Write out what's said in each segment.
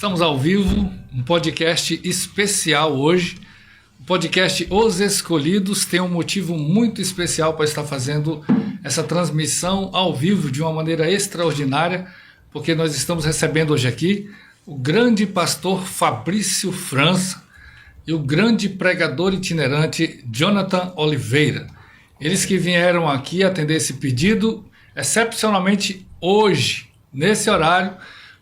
Estamos ao vivo, um podcast especial hoje. O podcast Os Escolhidos tem um motivo muito especial para estar fazendo essa transmissão ao vivo de uma maneira extraordinária, porque nós estamos recebendo hoje aqui o grande pastor Fabrício França e o grande pregador itinerante Jonathan Oliveira. Eles que vieram aqui atender esse pedido, excepcionalmente hoje, nesse horário,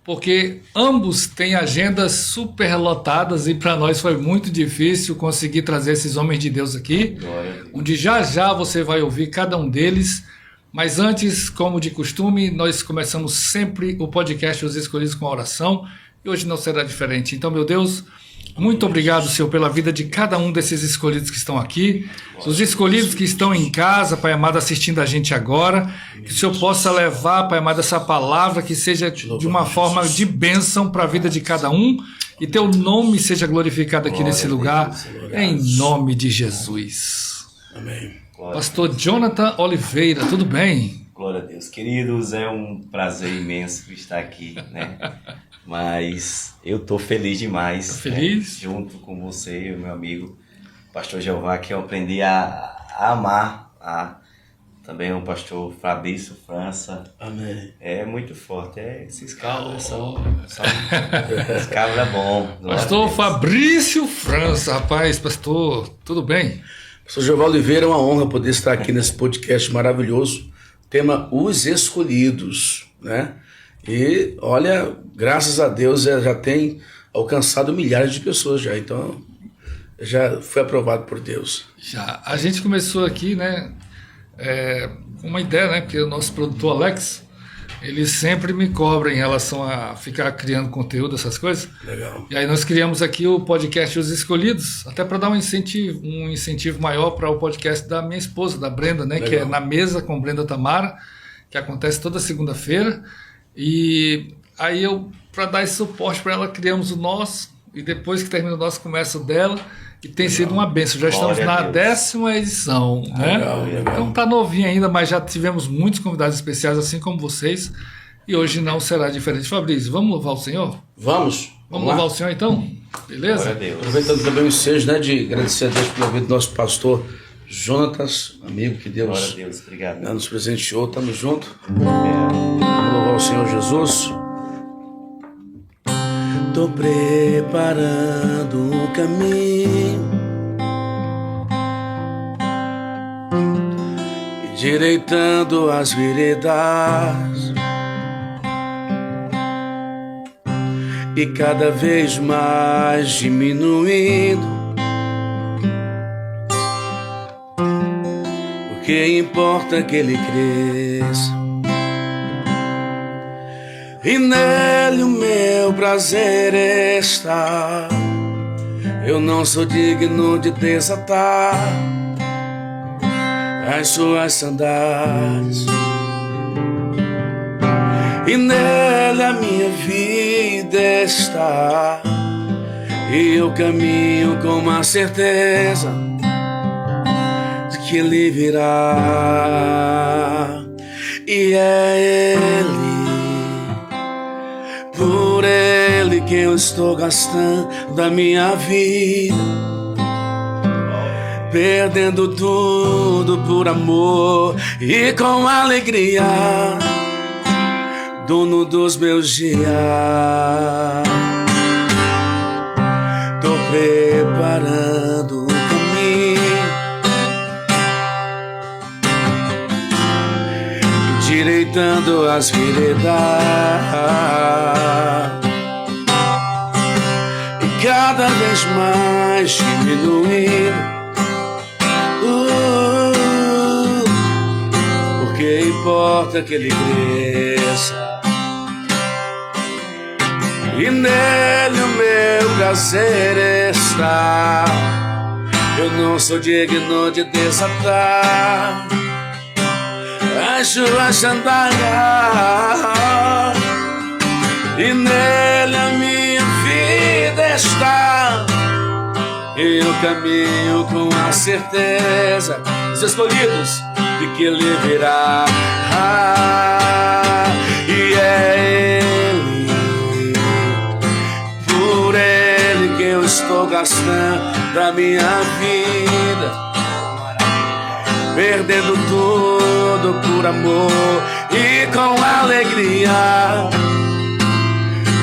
porque ambos têm agendas superlotadas e para nós foi muito difícil conseguir trazer esses homens de Deus aqui, onde já já você vai ouvir cada um deles. Mas antes, como de costume, nós começamos sempre o podcast Os Escolhidos com a oração e hoje não será diferente. Então, meu Deus, muito obrigado, Senhor, pela vida de cada um desses escolhidos que estão aqui, os escolhidos que estão em casa, Pai amado, assistindo a gente agora, que o Senhor possa levar, Pai amado, essa palavra que seja de uma forma de bênção para a vida de cada um e Teu nome seja glorificado aqui nesse lugar, em nome de Jesus. Amém. Pastor Jonathan Oliveira, tudo bem? Glória a Deus. Queridos, é um prazer imenso estar aqui, né? Mas eu tô feliz demais. Tô feliz? Né? Junto com você, meu amigo, pastor Jeová, que eu aprendi a amar. Também o pastor Fabrício França. Amém. É muito forte. Esses cabras são... Esse cabra é bom. Pastor Fabrício França, rapaz, pastor, tudo bem? Pastor Jeová Oliveira, é uma honra poder estar aqui nesse podcast maravilhoso. Tema Os Escolhidos, né? E olha, graças a Deus já tem alcançado milhares de pessoas já, então já foi aprovado por Deus. Já, a gente começou aqui, né, com uma ideia, né, porque o nosso produtor Alex, ele sempre me cobra em relação a ficar criando conteúdo, essas coisas. Legal. E aí nós criamos aqui o podcast Os Escolhidos, até para dar um incentivo maior para o podcast da minha esposa, da Brenda, né, que é Na Mesa com Brenda Tamara, que acontece toda segunda-feira. E aí para dar esse suporte para ela, criamos o nosso, e depois que termina o nosso, começa o dela, e tem sido uma bênção. Já estamos na 10ª edição, né? Legal. Então tá novinho ainda, mas já tivemos muitos convidados especiais, assim como vocês, e hoje não será diferente. Fabrício, vamos louvar o Senhor? Vamos Louvar o Senhor então? Beleza? Glória a Deus. Aproveitando também o ensejo, né, de agradecer a Deus pela vida do nosso pastor Jonatas, amigo que Deus, Glória a Deus, obrigado. nos presenteou. Tamo junto. Vamos louvar o Senhor Jesus. Tô preparando um caminho, endireitando as veredas, e cada vez mais diminuindo. O que importa é que ele cresça, e nele o meu prazer está. Eu não sou digno de desatar as suas sandálias, e nele a minha vida está. E eu caminho com uma certeza de que ele virá, e é ele, por ele que eu estou gastando a minha vida, perdendo tudo por amor e com alegria, dono dos meus dias. Tô preparando um caminho, endireitando as veredas, e cada vez mais diminuindo. O que importa é que ele cresça, e nele o meu prazer está. Eu não sou digno de desatar as suas sandálias, e nele a minha vida está. Eu caminho com a certeza, os escolhidos, de que ele virá. E é ele estou gastando a minha vida, perdendo tudo por amor e com alegria,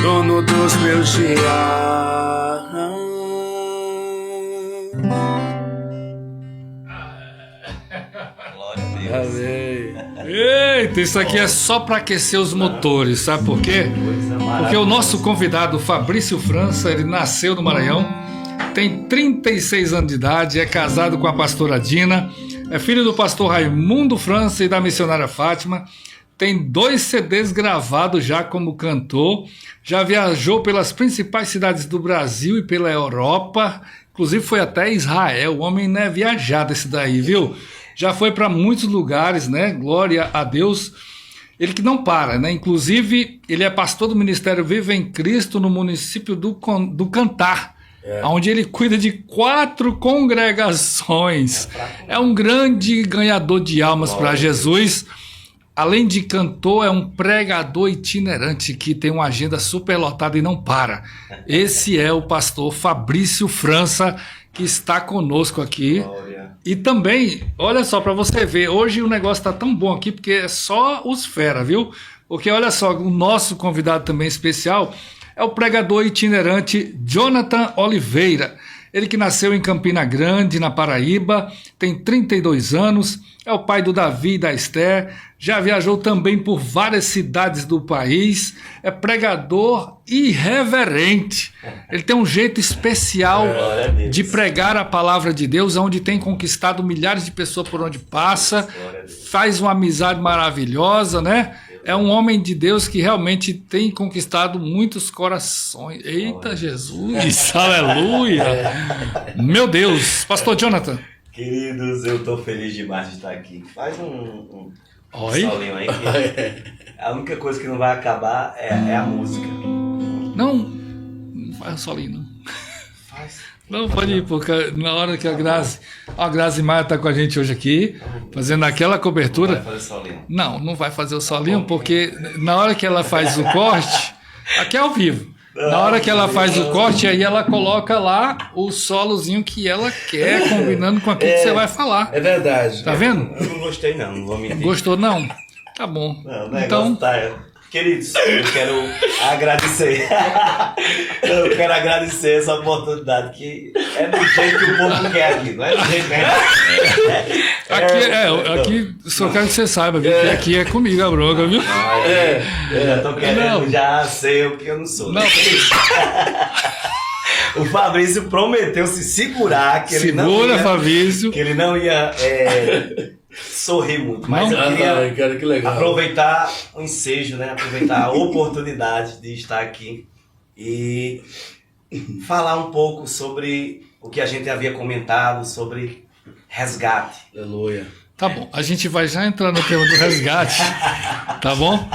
dono dos meus dias. Glória a Deus. Amém. Eita, isso aqui é só para aquecer os motores, sabe por quê? Porque o nosso convidado, Fabrício França, ele nasceu no Maranhão, tem 36 anos de idade, é casado com a pastora Dina, é filho do pastor Raimundo França e da missionária Fátima, tem 2 CDs gravados já como cantor, já viajou pelas principais cidades do Brasil e pela Europa, inclusive foi até Israel. O homem não é viajado esse daí, viu? Já foi para muitos lugares, né? Glória a Deus. Ele que não para, né? Inclusive, ele é pastor do Ministério Viva em Cristo no município do Cantar, onde ele cuida de 4 congregações. É um grande ganhador de almas para Jesus. Além de cantor, é um pregador itinerante que tem uma agenda superlotada e não para. Esse é o pastor Fabrício França, que está conosco aqui. Glória. E também, olha só, para você ver, hoje o negócio está tão bom aqui, porque é só os fera, viu? Porque olha só, o nosso convidado também especial é o pregador itinerante Jonathan Oliveira. Ele que nasceu em Campina Grande, na Paraíba, tem 32 anos, é o pai do Davi e da Esther, já viajou também por várias cidades do país, é pregador irreverente. Ele tem um jeito especial de pregar a palavra de Deus, onde tem conquistado milhares de pessoas por onde passa, faz uma amizade maravilhosa, né? É um homem de Deus que realmente tem conquistado muitos corações. Eita, Jesus, aleluia! Meu Deus, pastor Jonathan. Queridos, eu tô feliz demais de estar aqui. Faz um Oi? solinho aí que a única coisa que não vai acabar é a música. Não faz o solinho, não. Faz. Não, pode ir, porque na hora que a Grazi Maia está com a gente hoje aqui, fazendo aquela cobertura. Vai fazer solinho. Não vai fazer o solinho, porque na hora que ela faz o corte, aqui é ao vivo. Na hora que ela faz o corte, aí ela coloca lá o solozinho que ela quer, combinando com aquilo que você vai falar. É verdade. Tá vendo? Eu não gostei não vou mentir. Gostou não? Tá bom. Não, Então, tá. Queridos, eu quero agradecer. Eu quero agradecer essa oportunidade, que é do jeito que o povo quer aqui, não é do jeito que aqui só quero que você saiba, viu? Que aqui é comigo a bronca, viu? Eu já tô querendo, já sei o que eu não sou. Não. O Fabrício prometeu se segurar, que ele não Segura, ia, Fabrício. que ele não ia sorrir muito, mas Não? eu queria Cara, que legal. aproveitar o ensejo, né? Aproveitar a oportunidade de estar aqui e falar um pouco sobre o que a gente havia comentado, sobre resgate. Aleluia. Tá bom, a gente vai já entrar no tema do resgate, tá bom?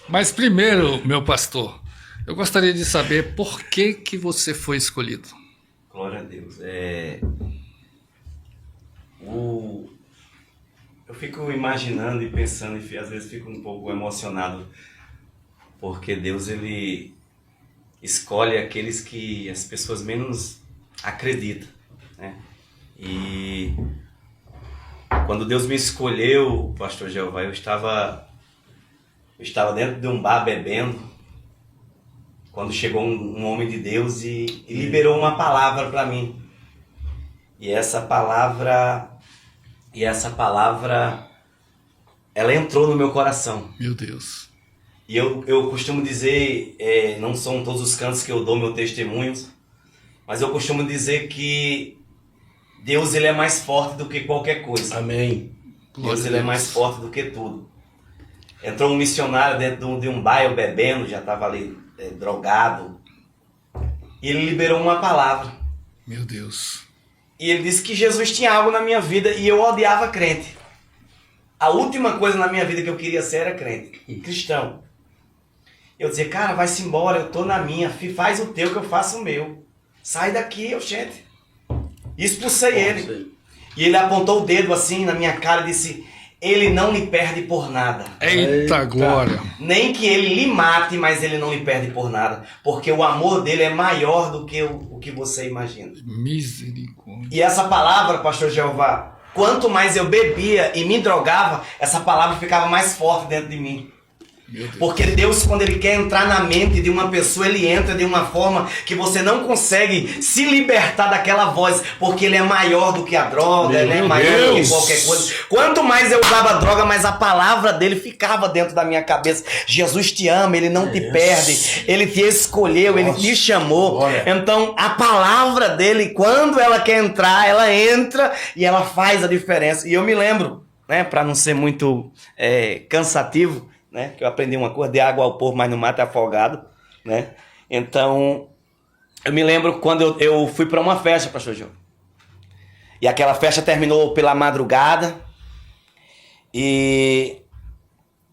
Mas primeiro, meu pastor, eu gostaria de saber por que você foi escolhido. Glória a Deus. Eu fico imaginando e pensando, e às vezes fico um pouco emocionado, porque Deus, ele escolhe aqueles que as pessoas menos acreditam, né? E quando Deus me escolheu, pastor Jeová, eu estava dentro de um bar bebendo, quando chegou um homem de Deus e liberou uma palavra para mim. E essa palavra, ela entrou no meu coração. Meu Deus. E eu costumo dizer, não são todos os cantos que eu dou meu testemunho, mas eu costumo dizer que Deus, ele é mais forte do que qualquer coisa. Amém. Deus, ele é mais forte do que tudo. Entrou um missionário dentro de um bairro bebendo, já estava ali drogado, e ele liberou uma palavra. Meu Deus. E ele disse que Jesus tinha algo na minha vida e eu odiava crente. A última coisa na minha vida que eu queria ser era crente, cristão. Eu dizia, cara, vai-se embora, eu tô na minha, faz o teu que eu faço o meu. Sai daqui, gente. E expulsei ele. E ele apontou o dedo assim na minha cara e disse, ele não lhe perde por nada. Eita glória. Nem que ele lhe mate, mas ele não lhe perde por nada. Porque o amor dele é maior do que o que você imagina. Misericórdia. E essa palavra, pastor Jeová, quanto mais eu bebia e me drogava, essa palavra ficava mais forte dentro de mim. Porque Deus, quando Ele quer entrar na mente de uma pessoa, Ele entra de uma forma que você não consegue se libertar daquela voz, porque Ele é maior do que a droga, Ele é maior do que qualquer coisa. Quanto mais eu usava droga, mais a palavra dele ficava dentro da minha cabeça. Jesus te ama, Ele não te perde, Ele te escolheu, Ele te chamou. Então, a palavra dele, quando ela quer entrar, ela entra e ela faz a diferença. E eu me lembro, né, para não ser muito cansativo, né? Que eu aprendi uma coisa, de água ao povo, mas no mato é afogado, né? Então, eu me lembro quando eu fui para uma festa, pastor João. E aquela festa terminou pela madrugada. E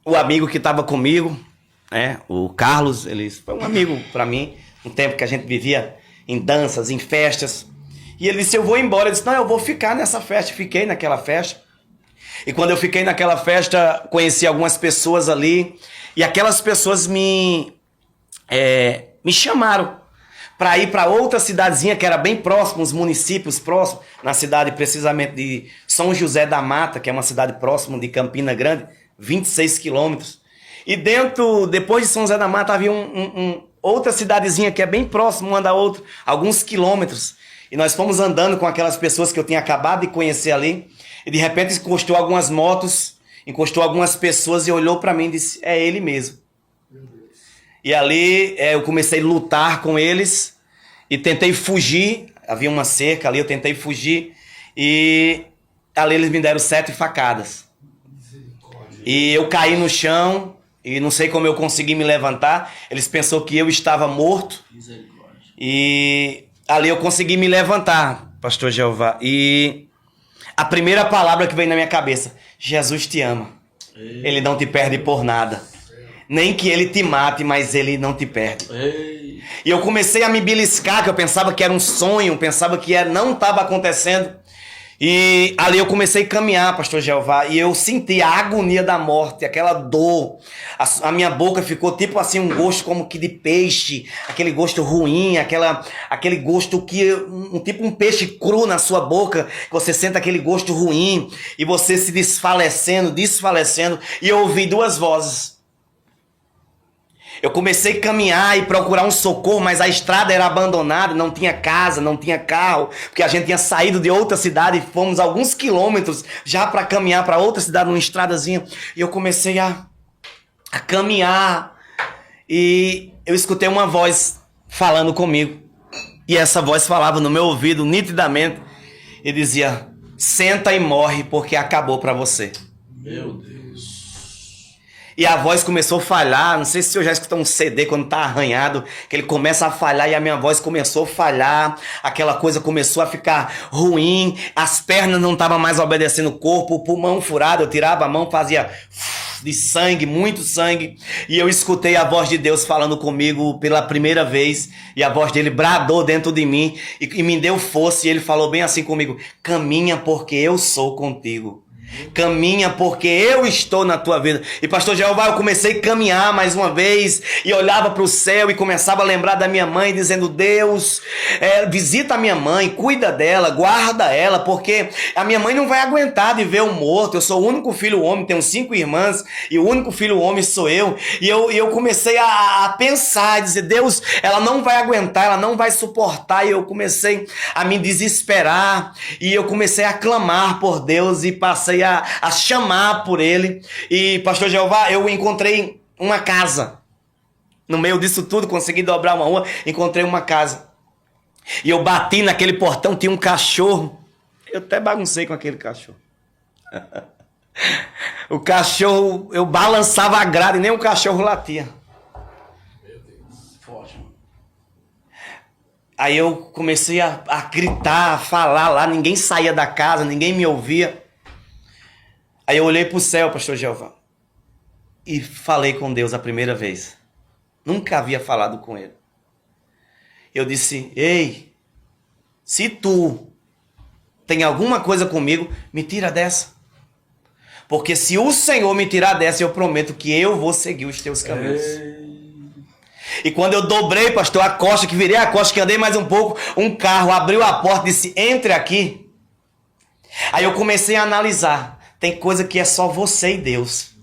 o amigo que estava comigo, né? O Carlos, ele foi um amigo para mim, um tempo que a gente vivia em danças, em festas. E ele disse, eu vou embora. Eu disse, não, eu vou ficar nessa festa. Fiquei naquela festa. E quando eu fiquei naquela festa, conheci algumas pessoas ali. E aquelas pessoas me chamaram para ir para outra cidadezinha que era bem próximo, os municípios próximos, na cidade precisamente de São José da Mata, que é uma cidade próxima de Campina Grande, 26 quilômetros. E depois de São José da Mata, havia outra cidadezinha que é bem próxima uma da outra, alguns quilômetros. E nós fomos andando com aquelas pessoas que eu tinha acabado de conhecer ali. E de repente encostou algumas motos, encostou algumas pessoas e olhou para mim e disse, é ele mesmo. E ali eu comecei a lutar com eles e tentei fugir. Havia uma cerca ali, eu tentei fugir. E ali eles me deram 7 facadas. E eu caí no chão e não sei como eu consegui me levantar. Eles pensaram que eu estava morto. E ali eu consegui me levantar, pastor Jeová. E a primeira palavra que veio na minha cabeça, Jesus te ama. Ele não te perde por nada. Nem que ele te mate, mas ele não te perde. E eu comecei a me beliscar, que eu pensava que era um sonho, pensava que não estava acontecendo. E ali eu comecei a caminhar, pastor Jeová, e eu senti a agonia da morte, aquela dor. A minha boca ficou tipo assim, um gosto como que de peixe, aquele gosto ruim, aquele gosto tipo um peixe cru na sua boca, que você sente aquele gosto ruim, e você se desfalecendo, e eu ouvi 2 vozes. Eu comecei a caminhar e procurar um socorro, mas a estrada era abandonada, não tinha casa, não tinha carro, porque a gente tinha saído de outra cidade e fomos alguns quilômetros já para caminhar para outra cidade, numa estradazinha. E eu comecei a caminhar e eu escutei uma voz falando comigo. E essa voz falava no meu ouvido nitidamente e dizia, senta e morre porque acabou para você. Meu Deus. E a voz começou a falhar, não sei se você já escutou um CD quando tá arranhado, que ele começa a falhar e a minha voz começou a falhar, aquela coisa começou a ficar ruim, as pernas não estavam mais obedecendo o corpo, o pulmão furado, eu tirava a mão, fazia de sangue, muito sangue, e eu escutei a voz de Deus falando comigo pela primeira vez, e a voz dele bradou dentro de mim, e me deu força, e ele falou bem assim comigo, caminha porque eu sou contigo. Caminha porque eu estou na tua vida. E pastor Jeová, eu comecei a caminhar mais uma vez e olhava para o céu e começava a lembrar da minha mãe, dizendo, Deus, visita a minha mãe, cuida dela, guarda ela, porque a minha mãe não vai aguentar de ver eu morto. Eu sou o único filho homem, tenho 5 irmãs e o único filho homem sou eu. E eu comecei a pensar, dizer, Deus, ela não vai aguentar, ela não vai suportar. E eu comecei a me desesperar e eu comecei a clamar por Deus e passei a chamar por ele. E pastor Jeová, eu encontrei uma casa. No meio disso tudo, consegui dobrar uma rua, encontrei uma casa. E eu bati naquele portão, tinha um cachorro. Eu até baguncei com aquele cachorro. O cachorro, eu balançava a grade e nem o cachorro latia. Meu Deus, forte. Aí eu comecei a gritar, a falar lá, ninguém saía da casa, ninguém me ouvia. Aí eu olhei para o céu, pastor Jeová, e falei com Deus a primeira vez. Nunca havia falado com ele. Eu disse, ei, se tu tem alguma coisa comigo, me tira dessa. Porque se o Senhor me tirar dessa, eu prometo que eu vou seguir os teus caminhos. E quando eu dobrei, pastor, a costa, que virei a costa, que andei mais um pouco, um carro abriu a porta e disse, entre aqui. Aí eu comecei a analisar. Tem coisa que é só você e Deus.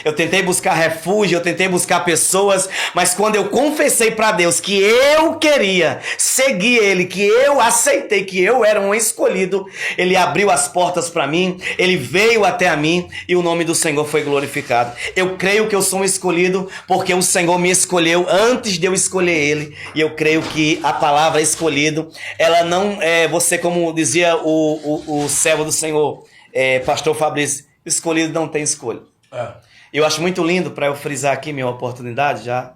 Eu tentei buscar refúgio, eu tentei buscar pessoas, mas quando eu confessei para Deus que eu queria seguir Ele, que eu aceitei que eu era um escolhido, Ele abriu as portas para mim, Ele veio até a mim e o nome do Senhor foi glorificado. Eu creio que eu sou um escolhido porque o Senhor me escolheu antes de eu escolher Ele, e eu creio que a palavra escolhido, ela não é, você como dizia o servo do Senhor, pastor Fabrício, escolhido não tem escolha. Eu acho muito lindo, para eu frisar aqui minha oportunidade, já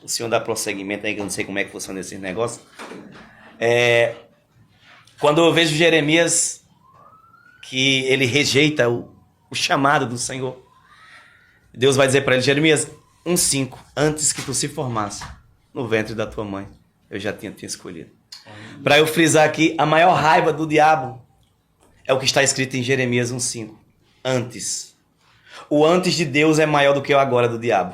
o senhor dá prosseguimento aí, que eu não sei como é que funciona esse negócio. Quando eu vejo Jeremias, que ele rejeita o chamado do Senhor, Deus vai dizer para ele, Jeremias, 1:5, antes que tu se formasse no ventre da tua mãe, eu já tinha te escolhido. Para eu frisar aqui, a maior raiva do diabo é o que está escrito em Jeremias 1:5, antes. O antes de Deus é maior do que o agora do diabo.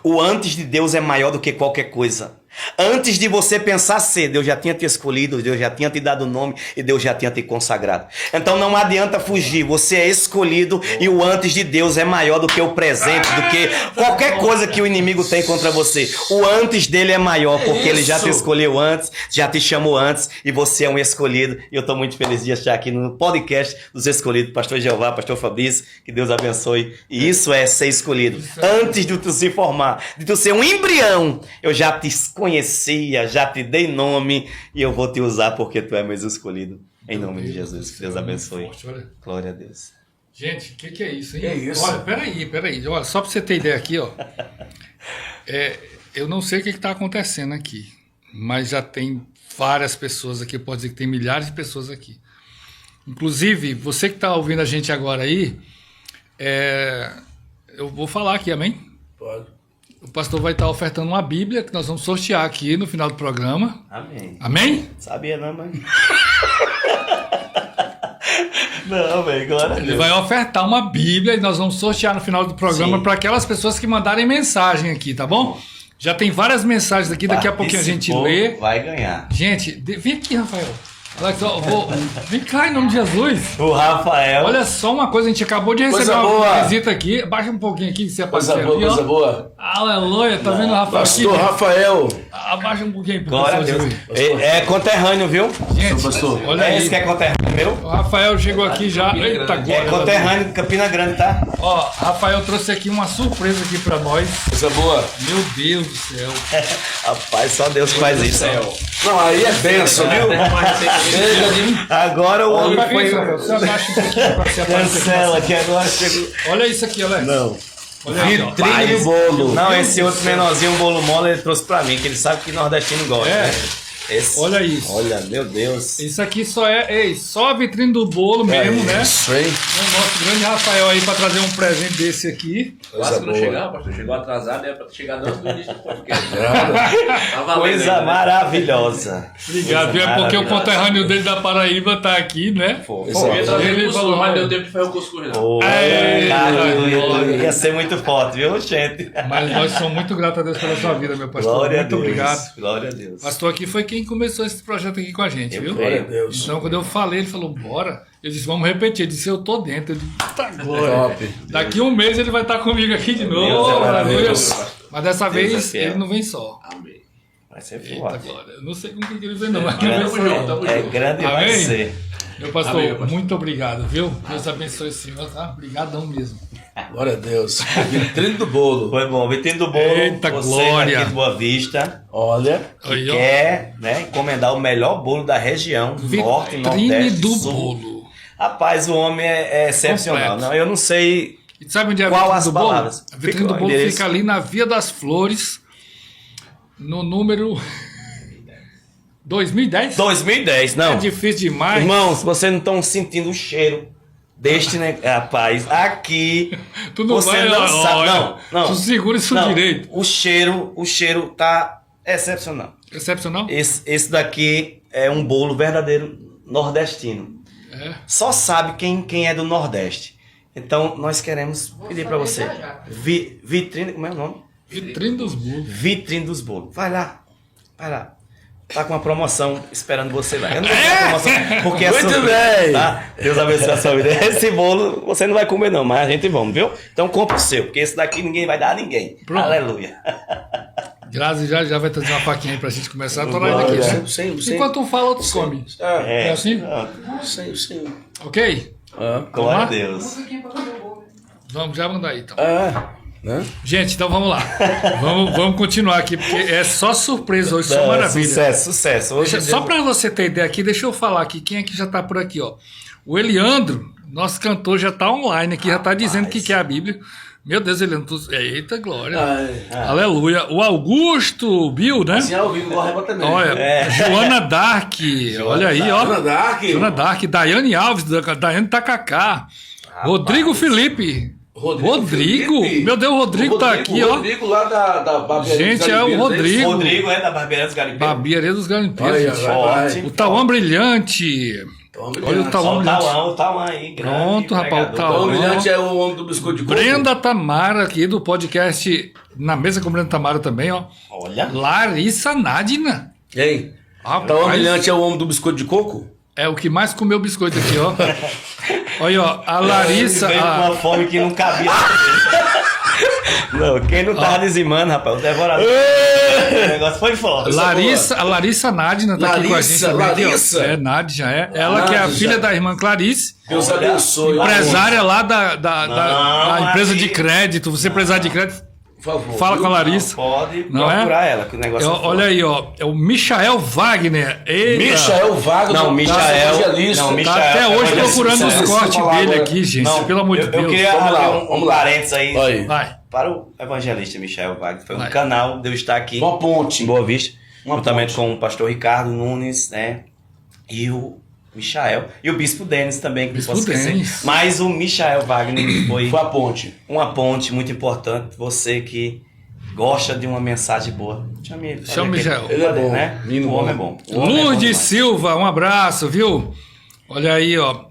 O antes de Deus é maior do que qualquer coisa. Antes de você pensar ser, Deus já tinha te escolhido, Deus já tinha te dado o nome e Deus já tinha te consagrado. Então não adianta fugir, você é escolhido e o antes de Deus é maior do que o presente, do que qualquer coisa que o inimigo tem contra você. O antes dele é maior porque ele já te escolheu antes, já te chamou antes e você é um escolhido. E eu estou muito feliz de estar aqui no podcast dos escolhidos, pastor Jeová, pastor Fabrício, que Deus abençoe. E isso é ser escolhido. Antes de tu se formar, de tu ser um embrião, eu já te conhecia, já te dei nome e eu vou te usar porque tu é meu escolhido. Em nome de Jesus. Que Deus abençoe. Forte, glória a Deus. Gente, o que é isso, hein? Que é isso? Olha, peraí. Olha, só para você ter ideia aqui, ó. Eu não sei o que está acontecendo aqui, mas já tem várias pessoas aqui, pode dizer que tem milhares de pessoas aqui. Inclusive, você que está ouvindo a gente agora aí, eu vou falar aqui, amém? Pode. O pastor vai estar ofertando uma Bíblia que nós vamos sortear aqui no final do programa. Amém. Amém? Sabia não, mãe? Não, velho, glória a Deus. Ele vai ofertar uma Bíblia e nós vamos sortear no final do programa para aquelas pessoas que mandarem mensagem aqui, tá bom? Já tem várias mensagens aqui, daqui a pouquinho a gente lê. Vai ganhar. Gente, vem aqui, Rafael. Alex, vem cá em nome de Jesus. O Rafael. Olha só uma coisa, a gente acabou de receber uma visita aqui. Baixa um pouquinho aqui, que você apareceu aqui. Coisa boa. Aleluia, tá vendo o Rafael aqui? Pastor Rafael. Abaixa um pouquinho. Glória a Deus. É conterrâneo, viu? Gente, pastor. olha aí. Esse que é conterrâneo, meu? O Rafael chegou aqui já. Eita, É conterrâneo de Campina Grande, tá? Ó, Rafael trouxe aqui uma surpresa aqui pra nós. Coisa boa. Meu Deus do céu. Rapaz, só Deus que faz isso. Não, aí é benção, viu? Agora o homem foi... Você abaixa um pouquinho pra você aparecer. Cancela, que agora chegou... Olha isso aqui, Alex. Não. Olha aí, ó. Vitrine do bolo. Não, esse outro menorzinho, um bolo mole, ele trouxe pra mim, que ele sabe que nordestino gosta, né? Esse. Olha isso. Olha, meu Deus. Isso aqui só só a vitrine do bolo mesmo, né? Isso, hein? O nosso grande Rafael aí pra trazer um presente desse aqui. Quase que não chegava, pastor. Chegou atrasado, era pra ter chegado antes do início do podcast. Tá valendo Coisa ainda, né? maravilhosa. Obrigado, viu? É porque o conterrâneo dele da Paraíba tá aqui, né? Eu ia trazer Ele o cuscuz, falou, mas deu tempo de fazer o cuscuz, não. Oh, ia ser muito forte, viu, gente? Mas nós somos muito gratos a Deus pela sua vida, meu pastor. Glória Muito a Deus. obrigado. Glória a Deus. O pastor aqui foi quem começou esse projeto aqui com a gente, viu? Glória a Deus. Então, quando eu falei, ele falou, bora. Eu disse, vamos repetir. Ele disse, eu tô dentro. Eu disse, tá glória. Top. Daqui um mês ele vai estar comigo aqui de novo. Deus é maravilhoso. Mas dessa Deus vez é fiel. ele não vem só. Amém. Vai ser Eita, forte. glória. Eu não sei com quem que ele vem, não, mas ele vem Tamo junto, só. tamo É junto. grande e vai Amém? ser. Meu pastor, Amém, pastor. muito obrigado, viu? Deus abençoe o senhor, tá? Obrigadão mesmo. Glória a Deus. Vitrine do bolo. Foi bom. Vitrine do bolo. Eita, você glória. aqui de Boa Vista. Olha. Aí, ó. Quer, né, encomendar o melhor bolo da região, norte, Vitrine nordeste, do sul. bolo. Rapaz, o homem é excepcional. Completo. Não, eu não sei E sabe onde é a qual vitrine as do bolo? palavras. A vitrine Fica do o bolo endereço. fica ali na Via das Flores, no número 2010. 2010, não. É difícil demais. Irmãos, vocês não estão sentindo o cheiro deste, né? Rapaz, aqui. Tu não você vai, não ó, sabe. olha, Não. tu segura isso Não. direito. O cheiro tá excepcional. Excepcional? Esse daqui é um bolo verdadeiro nordestino. É. Só sabe quem é do Nordeste. Então, nós queremos pedir para você. Vitrine, como é o nome? Vitrine dos bolos. Vitrine dos bolos. Vai lá. Tá com uma promoção esperando você lá. Eu não vou dar promoção porque é Muito surpresa, bem. tá? Deus abençoe a sua vida. Esse bolo você não vai comer não, mas a gente vamos, viu? Então compra o seu, porque esse daqui ninguém vai dar a ninguém. Pronto. Aleluia. Grazi já vai trazer uma faquinha aí pra gente começar a torar ele aqui, né? Sim. Enquanto um fala, outros come. É assim? Sim. Ok? Glória a Deus. Vamos já mandar aí, então. Né? Gente, então vamos lá. vamos continuar aqui, porque é só surpresa hoje, só maravilha. Sucesso. Hoje Só para você ter ideia aqui, deixa eu falar aqui, quem é que já tá por aqui, ó. O Eliandro, nosso cantor, já tá online aqui, já tá dizendo que quer a Bíblia. Meu Deus, Eliandro, eita glória. Aleluia. O Augusto Bill, né? Assim, ao vivo, igual também. Olha, Joana Dark, olha aí, ó. Joana Dark. Daiane Alves, Daiane Tacacá. Rodrigo Felipe. Rodrigo? Meu Deus, o Rodrigo tá aqui, ó. Rodrigo lá da Barbearia Gente, dos é o Garimpeiros, Rodrigo. Rodrigo é da Barbearia dos Garimpeiros. Barbearia dos Garimpeiros. Olha, O Tauã Brilhante. Olha o Tauã Brilhante. O Tauã aí. Pronto, rapaz, o O Tauã. Brilhante é o homem do biscoito de coco. Brenda Tamara aqui do podcast Na Mesa com Brenda Tamara também, ó. Olha. Larissa Nadina. Hein? Rapaz, O Brilhante é o homem do biscoito de coco? é o que mais comeu biscoito aqui, ó. Olha, ó, a Larissa... Veio com uma fome que não cabia. Não, quem não tava dizimando, rapaz, o devorador. O negócio foi forte. A Larissa Nadina tá aqui com a gente também. aqui, ó. Larissa. É, Nádia, é. Ela que é a Nádia. filha da irmã Clarice, Deus abençoe. empresária lá da Não, empresa aí- de crédito. Você é empresário de crédito, Por favor. fala com a Larissa. Pode Não é? procurar ela, que o negócio é Olha aí, ó. É o Michael Wagner. Eita. Michael Wagner. Não, Michael. evangelista. Não, Tá Michael. até hoje Evangelista. procurando os Sucesso. cortes Falar dele agora. aqui, gente. Não, Pelo amor de eu Deus. queria Vamos lá, abrir vamos um lá. parênteses aí Aí. Vai. para o evangelista Michael Wagner. Foi um Vai. canal de eu estar aqui Uma ponte. em Boa Vista, Uma juntamente ponte. com o pastor Ricardo Nunes, né? E o Michael. E o bispo Denis também, que Bispo não posso esquecer. Denis. Mas o Michael Wagner foi Foi a ponte. uma ponte muito importante. Você que gosta de uma mensagem boa. Chama Chama o Michael. Ele é bom. Né? Menino O homem é bom. bom. O homem é bom Lourdes demais. Silva, um abraço, viu? Olha aí, ó.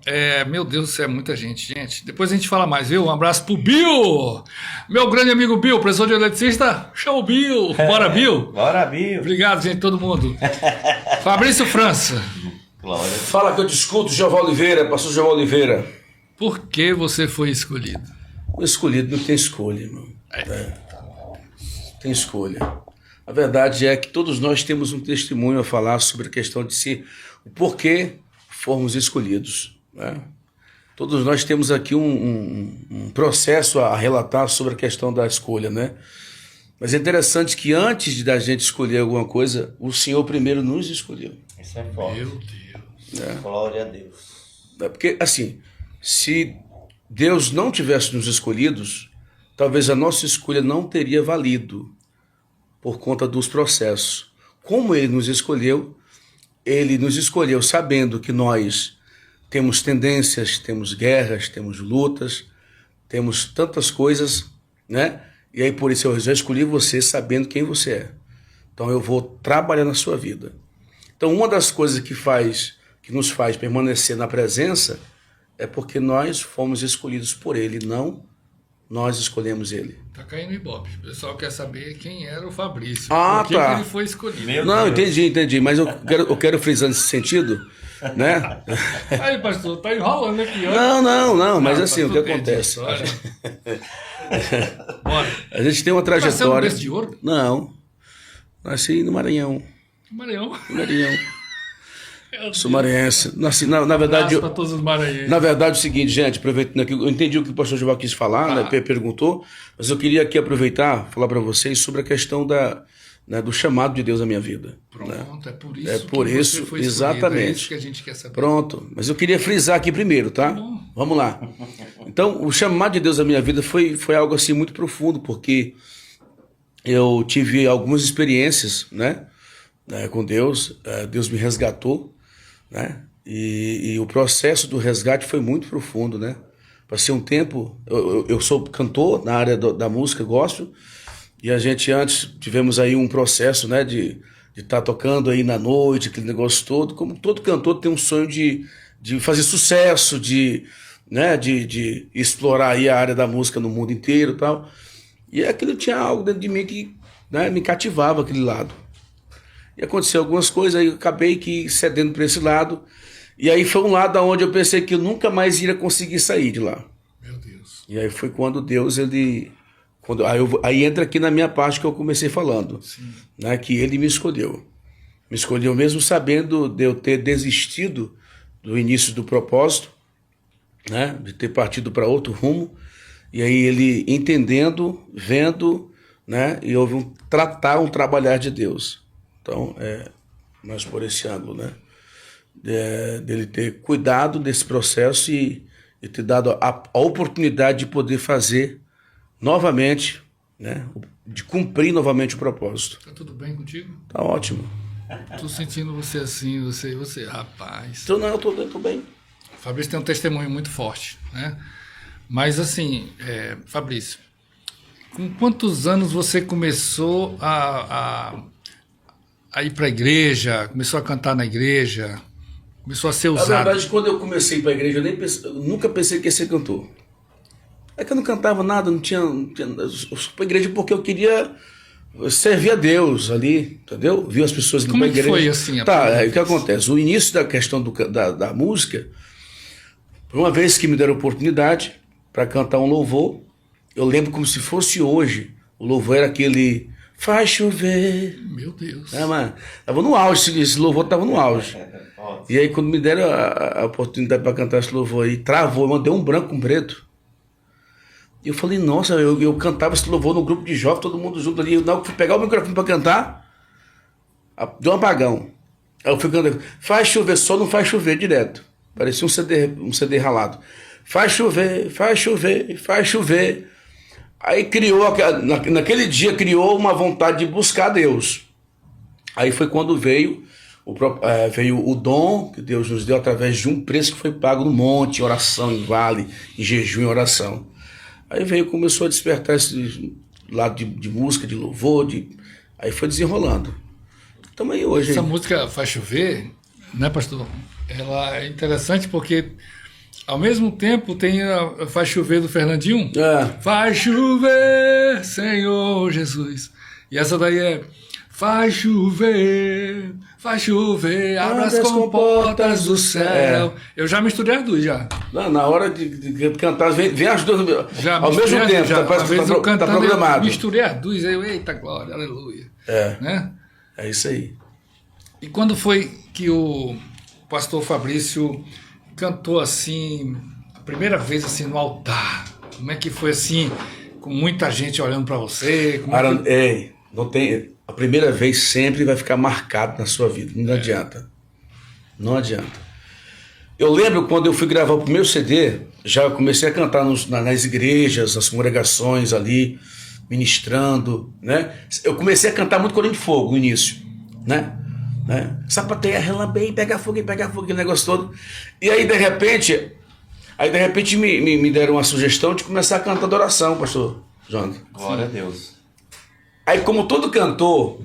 Meu Deus do céu, é muita gente, gente. Depois a gente fala mais, viu? Um abraço pro Bill! Meu grande amigo Bill, professor de eletricista. Chama o Bill! Bora, Bill! Bora, Bill. Obrigado, gente, todo mundo. Fabrício França, Glória. Fala que eu discuto, Jeová Oliveira, pastor Jeová Oliveira. por que você foi escolhido? O escolhido não tem escolha, irmão. Tem escolha. A verdade é que todos nós temos um testemunho a falar sobre a questão de se o porquê fomos escolhidos, né? Todos nós temos aqui um processo a relatar sobre a questão da escolha, né? Mas é interessante que antes da gente escolher alguma coisa, o Senhor primeiro nos escolheu. Isso é forte. Meu Deus. Glória a Deus. Porque, assim, se Deus não tivesse nos escolhidos, talvez a nossa escolha não teria valido por conta dos processos. Como Ele nos escolheu sabendo que nós temos tendências, temos guerras, temos lutas, temos tantas coisas, né? E aí por isso eu já escolhi você sabendo quem você é. Então eu vou trabalhar na sua vida. Então uma das coisas que nos faz permanecer na presença é porque nós fomos escolhidos por Ele, não nós escolhemos Ele. Tá caindo Ibope. O pessoal quer saber quem era o Fabrício. Ah, por que tá. que ele foi escolhido? Meu Não, Deus. entendi, mas eu quero frisar nesse sentido, né? Aí, pastor, tá enrolando aqui, ó. Não, mas Não, assim, o que pastor, perdi a acontece? história. Bora. A gente tem uma Nasceu no trajetória... berço de ouro? Não, nasci no Maranhão. Maranhão. Sou maranhense. Nasci, na verdade... Abraço pra todos os maranhenses. Na verdade, é o seguinte, gente, aproveitando aqui, eu entendi o que o pastor Jeová quis falar, né, perguntou, mas eu queria aqui aproveitar, falar para vocês sobre a questão do chamado de Deus na minha vida. Né? Pronto, é por isso É por que isso, você foi exatamente. escolhido. É isso que a gente quer saber. Pronto, mas eu queria frisar aqui primeiro, tá? bom. Vamos lá. Então, o chamado de Deus na minha vida foi algo assim muito profundo, porque eu tive algumas experiências, né, com Deus, Deus me resgatou, né? E o processo do resgate foi muito profundo, né? Passei um tempo, eu sou cantor na área da música, gosto, e a gente antes tivemos aí um processo, né, de estar tocando aí na noite, aquele negócio todo, como todo cantor tem um sonho de fazer sucesso, de né, de explorar aí a área da música no mundo inteiro e tal. E aquilo tinha algo dentro de mim que, né, me cativava aquele lado. E aconteceu algumas coisas, aí eu acabei que cedendo para esse lado. E aí foi um lado onde eu pensei que eu nunca mais iria conseguir sair de lá. Meu Deus. E aí foi quando Deus, ele... Aí entra aqui na minha parte que eu comecei falando, né, que ele me escolheu. Me escolheu mesmo sabendo de eu ter desistido do início do propósito, né, de ter partido para outro rumo. E aí ele entendendo, vendo, né, e houve um trabalhar de Deus. Então, mais por esse ângulo, né, dele ter cuidado desse processo e ter dado a oportunidade de poder fazer novamente, né, de cumprir novamente o propósito. Tá tudo bem contigo? Tá ótimo. Tô sentindo você assim, você, rapaz. Então, não, eu tô bem. Fabrício tem um testemunho muito forte, né? Mas assim, Fabrício, com quantos anos você começou a ir para a igreja, começou a cantar na igreja, começou a ser usado? Na verdade, quando eu comecei para a igreja, eu nunca pensei que ia ser cantor. É que eu não cantava nada, não tinha eu fui para a igreja porque eu queria servir a Deus ali, entendeu? Vi as pessoas indo para a igreja. Como foi assim? O que acontece? O início da questão da música, por uma vez que me deram oportunidade para cantar um louvor, eu lembro como se fosse hoje. O louvor era aquele faz chover. Meu Deus. Mano, tava no auge, esse louvor tava no auge. E aí quando me deram a oportunidade para cantar esse louvor aí, travou, eu mandei um branco com preto. E eu falei, nossa, eu cantava esse louvor no grupo de jovens, todo mundo junto ali. Na hora que fui pegar o microfone para cantar, deu um apagão. Aí eu fui cantando, faz chover, só não faz chover direto. Parecia um CD ralado. Faz chover, faz chover, faz chover. Aí naquele dia criou uma vontade de buscar Deus. Aí foi quando veio o dom que Deus nos deu através de um preço que foi pago no monte, em oração, em vale, em jejum, em oração. Aí começou a despertar esse lado de música, de louvor, aí foi desenrolando. Estamos aí hoje. Essa música Faz Chover, né, pastor? Ela é interessante porque, ao mesmo tempo, tem a Faz Chover do Fernandinho. Faz chover, Senhor Jesus. E essa daí é faz chover, abra as comportas do céu. Eu já misturei as duas, já. Na hora de cantar, vem as duas já ao mesmo tempo. Tá programado. Misturei as duas, aí eu, eita glória, aleluia. Né? É isso aí. E quando foi que o pastor Fabrício cantou assim, a primeira vez assim no altar? Como é que foi assim, com muita gente olhando para você? Não tem... A primeira vez sempre vai ficar marcado na sua vida. Não adianta. Não adianta. Eu lembro quando eu fui gravar o primeiro CD, já comecei a cantar nas igrejas, nas congregações ali, ministrando, né? Eu comecei a cantar muito Corinho de Fogo no início, né? Sapateia, relambei, pega fogo, aquele negócio todo. E aí, de repente me deram uma sugestão de começar a cantar adoração, pastor João. Glória a Deus. Aí, como todo cantor,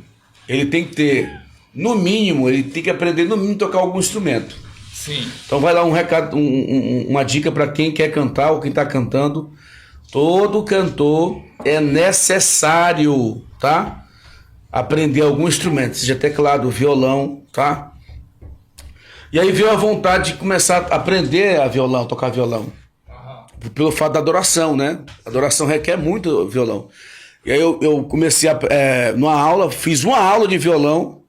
ele tem que ter, no mínimo, ele tem que aprender, no mínimo, a tocar algum instrumento. Sim. Então vai lá um recado, uma dica para quem quer cantar ou quem está cantando. Todo cantor é necessário, tá? Aprender algum instrumento, seja teclado, violão, tá? E aí veio a vontade de começar a aprender tocar violão. Pelo fato da adoração, né? A adoração requer muito violão. E aí eu comecei numa aula, fiz uma aula de violão.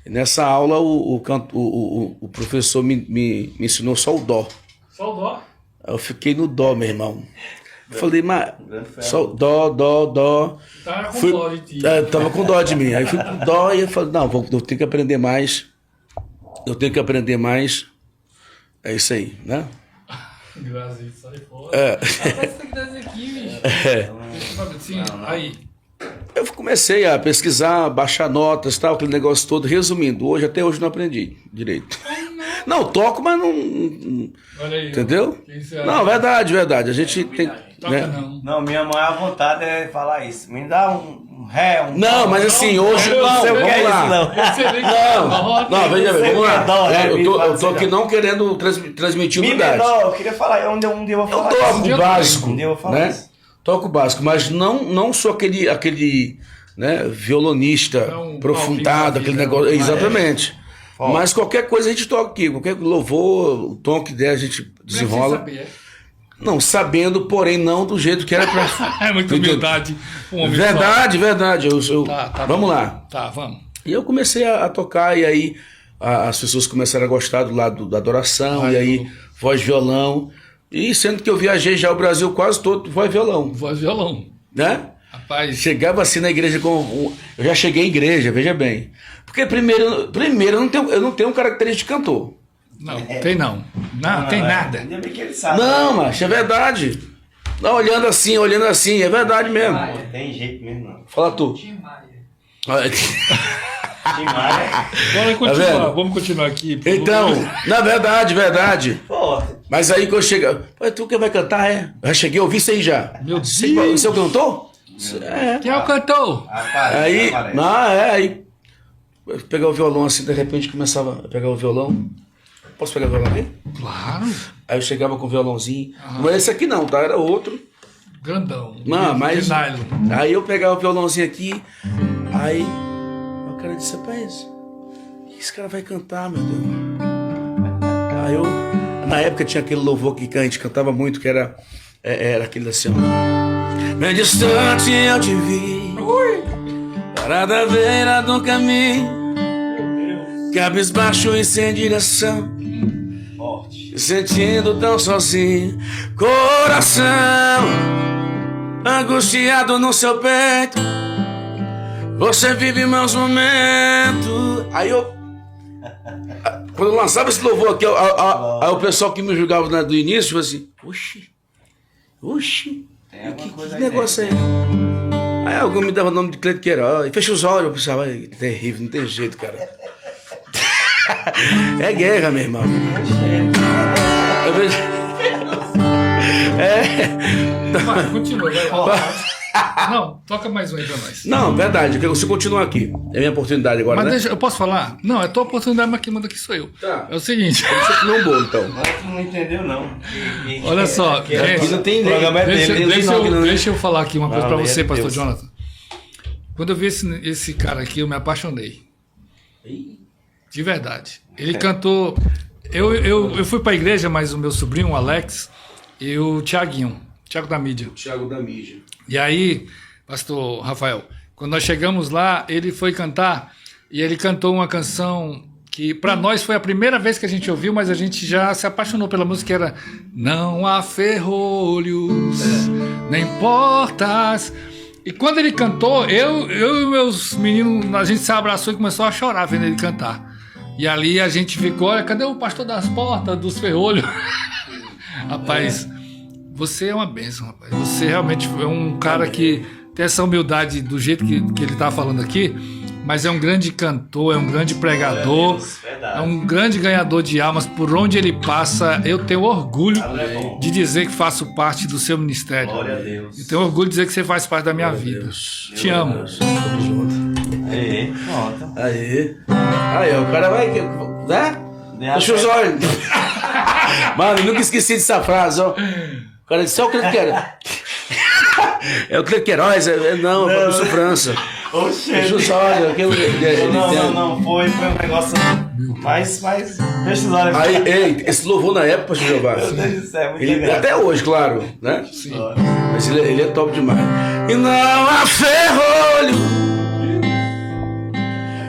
E nessa aula o professor me ensinou só o dó. Só o dó? Eu fiquei no dó, meu irmão. Eu falei, mas só dó. Tava com dó de ti. Tava com dó de mim. Aí fui com dó e eu falei, não, eu tenho que aprender mais. É isso aí, né? Brasil, sai fora. Parece que tá aqui, bicho. Sim, aí. Eu comecei a pesquisar, baixar notas, tal, aquele negócio todo. Resumindo, até hoje não aprendi direito. Não, toco, mas não. Olha aí. Entendeu? Quem você acha? Não, verdade. A gente tem. Toca Né? não. Não, minha maior vontade é falar isso. Me dá um ré, um... Não, mas assim, hoje. eu Não, sei o que vamos é lá. isso, não. Eu sei nem que é Não, rock. não, veja bem, vamos lá. Dó, ré, Eu mi, tô fá, aqui não querendo transmitir Mi humildade. menor, eu queria falar, um dia eu vou Eu falar toco isso. o básico, Um dia eu vou falar né? isso. Toco o básico, mas não sou aquele né, violonista Não, aprofundado, não, aquele não, negócio. não, Exatamente. Ó. Mas qualquer coisa a gente toca aqui, qualquer louvor, o tom que der a gente desenrola. Como é que você Não, sabendo, porém não do jeito que era pra. sabia? É muita humildade. Um homem Verdade. Tá Vamos bom. lá. Tá, vamos. E eu comecei a tocar, e aí as pessoas começaram a gostar do lado da adoração, e aí voz e violão. E sendo que eu viajei já o Brasil quase todo, voz e violão, Voz e violão. né? Rapaz, Chegava assim na igreja eu já cheguei em igreja, veja bem. Porque primeiro eu não tenho característica de cantor. não, tem não. Não, tem nada. Ainda bem que ele sabe. Não, macho, é verdade. Não, olhando assim, é verdade mesmo. Não tem jeito mesmo, não. Fala tu. Olha, Demais. Bora continuar, vendo? vamos continuar aqui. então, na verdade. Pô, Mas aí quando eu chego, tu que vai cantar, é? Eu já cheguei a ouvir isso aí já. Meu Deus. Você é o cantor? É. Quem é o cantor? Aí, aí eu pegava o violão assim, de repente começava a pegar o violão. Posso pegar o violão aqui? Claro. Aí eu chegava com o violãozinho. Não é esse aqui não, tá? Era outro. Grandão. Não, De mas. nylon. Aí eu pegava o violãozinho aqui. Aí o cara disse, rapaz, o que esse cara vai cantar, meu Deus? Aí eu. Na época tinha aquele louvor que a gente cantava muito, que era aquele assim, ó. Bem distante eu te vi. Parada à beira do caminho. Cabisbaixo e sem direção. forte. Sentindo tão sozinho, coração angustiado no seu peito. Você vive meus momentos. Aí eu, quando eu lançava esse louvor aqui, aí o pessoal que me julgava do início falou assim: oxi, Tem alguma que coisa negócio é? Aí algum me dava o nome de Cleito Queiroz, fecha os olhos, eu pensava, "Ai, terrível, não tem jeito, cara." É guerra, meu irmão. Eu vejo- Vai, continua, vai lá. Não, toca mais um aí pra nós. Não, verdade, que você continua aqui. É minha oportunidade agora, Mas né? deixa, eu posso falar? Não, é tua oportunidade, mas quem manda aqui sou eu. Tá. É o seguinte. Você comeu um bolo, então. Mas tu não entendeu, não. Olha só, Aqui gente, não tem o programa é Deixa, dele, deixa não, eu, não, né? deixa eu falar aqui uma coisa Não, pra você, meu pastor Deus. Jonathan. Quando eu vi esse cara aqui, eu me apaixonei. De verdade. Ele cantou. Eu fui pra igreja, mas o meu sobrinho, o Alex, e o Thiago da mídia. Thiago da mídia. E aí, pastor Rafael, quando nós chegamos lá, ele foi cantar e ele cantou uma canção que para nós foi a primeira vez que a gente ouviu, mas a gente já se apaixonou pela música, que era Não há ferrolhos, nem portas. E quando ele cantou, eu e meus meninos, a gente se abraçou e começou a chorar vendo ele cantar. E ali a gente ficou, olha, cadê o pastor das portas, dos ferrolhos? Rapaz, você é uma bênção, rapaz. Você realmente é um cara que tem essa humildade do jeito que ele está falando aqui, mas é um grande cantor, é um grande pregador, Deus, verdade. é um grande ganhador de almas. Por onde ele passa, eu tenho orgulho Amém. de dizer que faço parte do seu ministério. Glória a Deus. Eu tenho orgulho de dizer que você faz parte da minha vida. Te amo. Tamo junto. Aí, pronto. Aí, o cara vai. Né? Fecha os olhos. Mano, eu nunca esqueci dessa frase, ó. O cara disse, é o Cleito Queiroz. É o Cleito Queiroz, não, é o Fabrício França. Oxe, Fecha os olhos. não, foi um negócio mais, deixa os olhos. Aí, ei, esse louvor na época, pastor Jeová. Meu Deus do céu, é muito Ele, legal. até hoje, claro, né? Sim. Mas ele é top demais. E não há ferrolho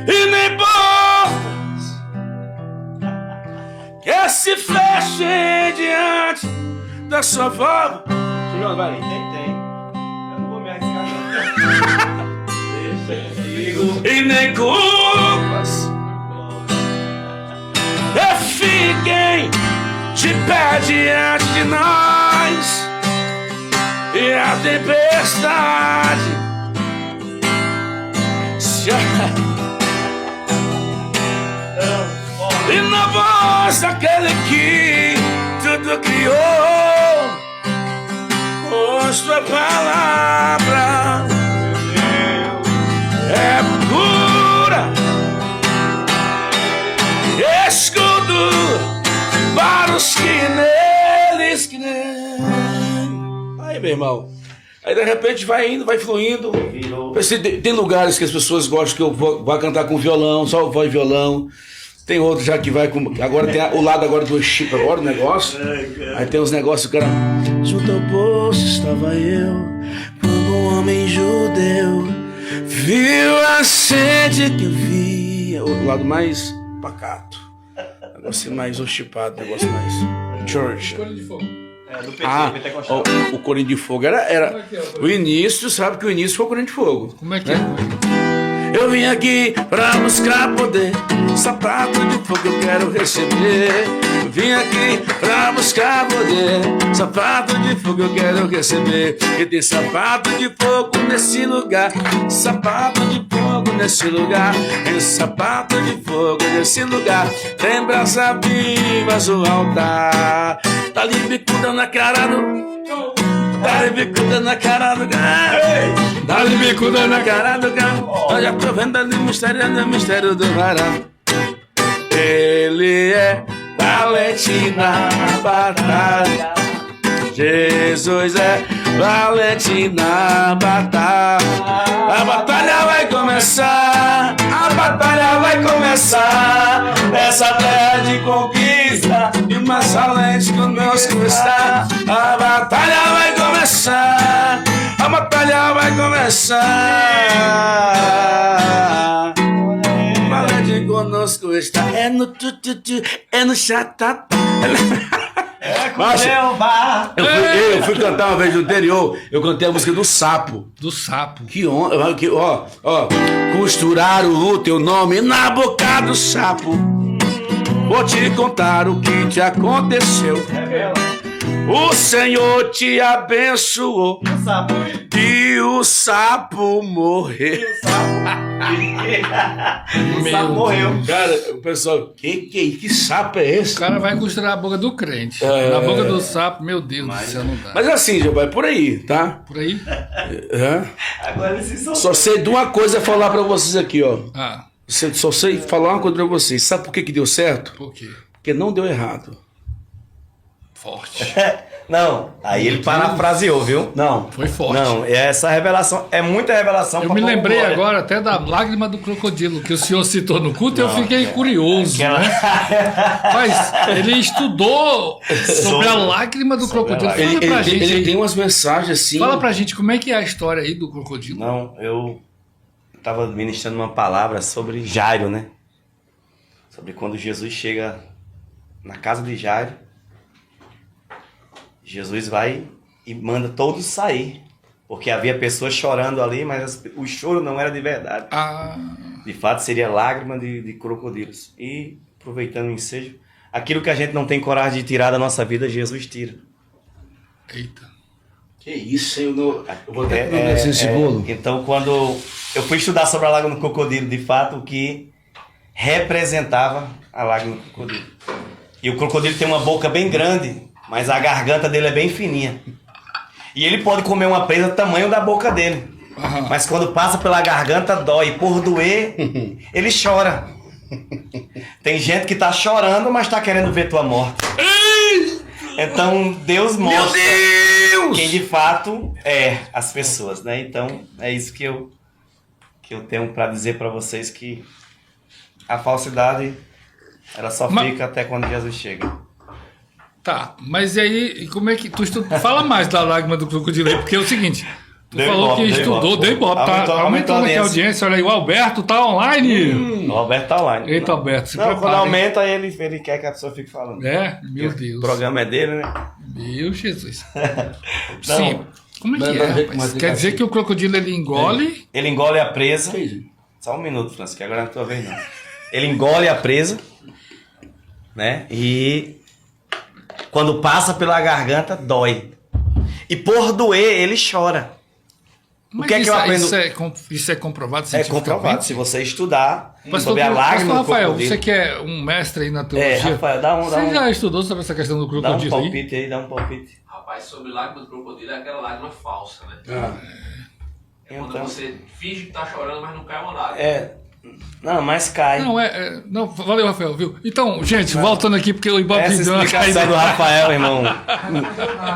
e nem portas que se fechem diante da sua voz. Vai. Tem. Eu não vou me arriscar, não. Deixa comigo. E nem culpas que fiquem de pé diante de nós. E a tempestade se e não a voz daquele que tudo criou, pois tua palavra é cura, escudo para os que neles creem. Aí, meu irmão, aí de repente vai indo, vai fluindo. Tem lugares que as pessoas gostam que eu vou cantar com violão, só voz e violão. Tem outro já que vai com. Agora tem o lado agora do chip, agora o negócio. Aí tem uns negócios, o cara. Junto ao poço estava eu, como um homem judeu. Viu a sede que eu via. O lado mais pacato. Negócio mais ochipado, negócio mais. Church. Coisa de fogo. Do PT, Pentecostal. O Corinho de Fogo era o início, sabe que o início foi o Corinho de Fogo. Como é que é? Eu vim aqui pra buscar poder, sapato de fogo eu quero receber. Eu vim aqui pra buscar poder, sapato de fogo eu quero receber. E tem sapato de fogo nesse lugar, sapato de fogo nesse lugar, tem sapato de fogo nesse lugar. Tem brasa vivas o altar, tá ali bicuda na cara do... Dá-lhe bicuda na cara do gado, dá-lhe bicuda na cara do gado. Eu já tô vendo ali o mistério do varão. Ele é valente na batalha, Jesus é valente na batalha. A batalha vai começar, a batalha vai começar. Essa terra de conquista e o mais valente conosco está. A batalha vai começar, a batalha vai começar. Valente conosco está. É no tu, é no chatata. Eu fui cantar uma vez no interior, eu cantei a música do Sapo. Do sapo. Ó, costuraram o teu nome na boca do sapo. Vou te contar o que te aconteceu. O Senhor te abençoou e o sapo morreu. O sapo morreu. Cara, o pessoal, que sapo é esse? O cara vai costurar a boca do crente. Na boca do sapo, meu Deus do céu, não dá. Mas assim, já vai por aí, tá? Por aí? Agora eles se soltaram. Só sei de uma coisa falar pra vocês aqui, ó. Só sei falar uma coisa pra vocês. Sabe por que deu certo? Por quê? Porque não deu errado. Forte. Não, aí ele parafraseou, viu? Não. Foi forte. Não, essa revelação, é muita revelação. Eu pra me pouco lembrei glória. agora até da lágrima do crocodilo, que o senhor citou no culto, e eu fiquei curioso, né? Mas ele estudou sobre a lágrima do crocodilo. Fala pra gente Ele aí. tem umas mensagens assim. Fala pra gente como é que é a história aí do crocodilo. Não, eu estava ministrando uma palavra sobre Jairo, né? Sobre quando Jesus chega na casa de Jairo, Jesus vai e manda todos sair, porque havia pessoas chorando ali, mas o choro não era de verdade. De fato, seria lágrima de crocodilos. E, aproveitando o ensejo, aquilo que a gente não tem coragem de tirar da nossa vida, Jesus tira. Eita. Que isso, hein? Eu vou até comer esse bolo. Então, quando eu fui estudar sobre a lágrima do crocodilo, de fato, o que representava a lágrima do crocodilo. E o crocodilo tem uma boca bem grande, mas a garganta dele é bem fininha. E ele pode comer uma presa do tamanho da boca dele. Mas quando passa pela garganta, dói. Por doer, ele chora. Tem gente que tá chorando, mas tá querendo ver tua morte. Então, Deus mostra quem de fato é as pessoas, né? Então, é isso que eu tenho para dizer para vocês, que a falsidade, ela só fica até quando Jesus chega. Tá, mas e aí, como é que tu fala mais da lágrima do crocodilo aí, porque é o seguinte, tu Deu falou Ibope, que deu estudou, Ibope. deu Ibope, tá aumentando aqui a audiência, olha aí, o Alberto tá online. O Alberto tá online. Eita, Alberto, se Não, prepara, quando hein? aumenta, ele quer que a pessoa fique falando. É, meu Deus. O programa é dele, né? Meu Jesus. Não. Sim, como é que é, rapaz? Quer dizer que o crocodilo, ele engole... Ele engole a presa. Que isso? Só um minuto, Francisco, que agora não é a tua vez, não. Ele engole a presa, né? E quando passa pela garganta, dói. E por doer, ele chora. O que é que eu aprendo? Isso é comprovado É cientificamente? comprovado. Se você estudar Pastor, sobre a lágrima do Rafael, crocodilo. você que é um mestre aí na teologia, Rafael, dá você um, já estudou sobre essa questão do dá um crocodilo aí? palpite aí, dá um palpite. Rapaz, sobre lágrima do crocodilo é aquela lágrima falsa, né? É quando Então, você finge que tá chorando, mas não cai uma lágrima. não, mas cai. Não, valeu, Rafael, viu? Então, gente, voltando aqui, porque o Ibope Essa deu uma explicação caída. do Rafael, irmão.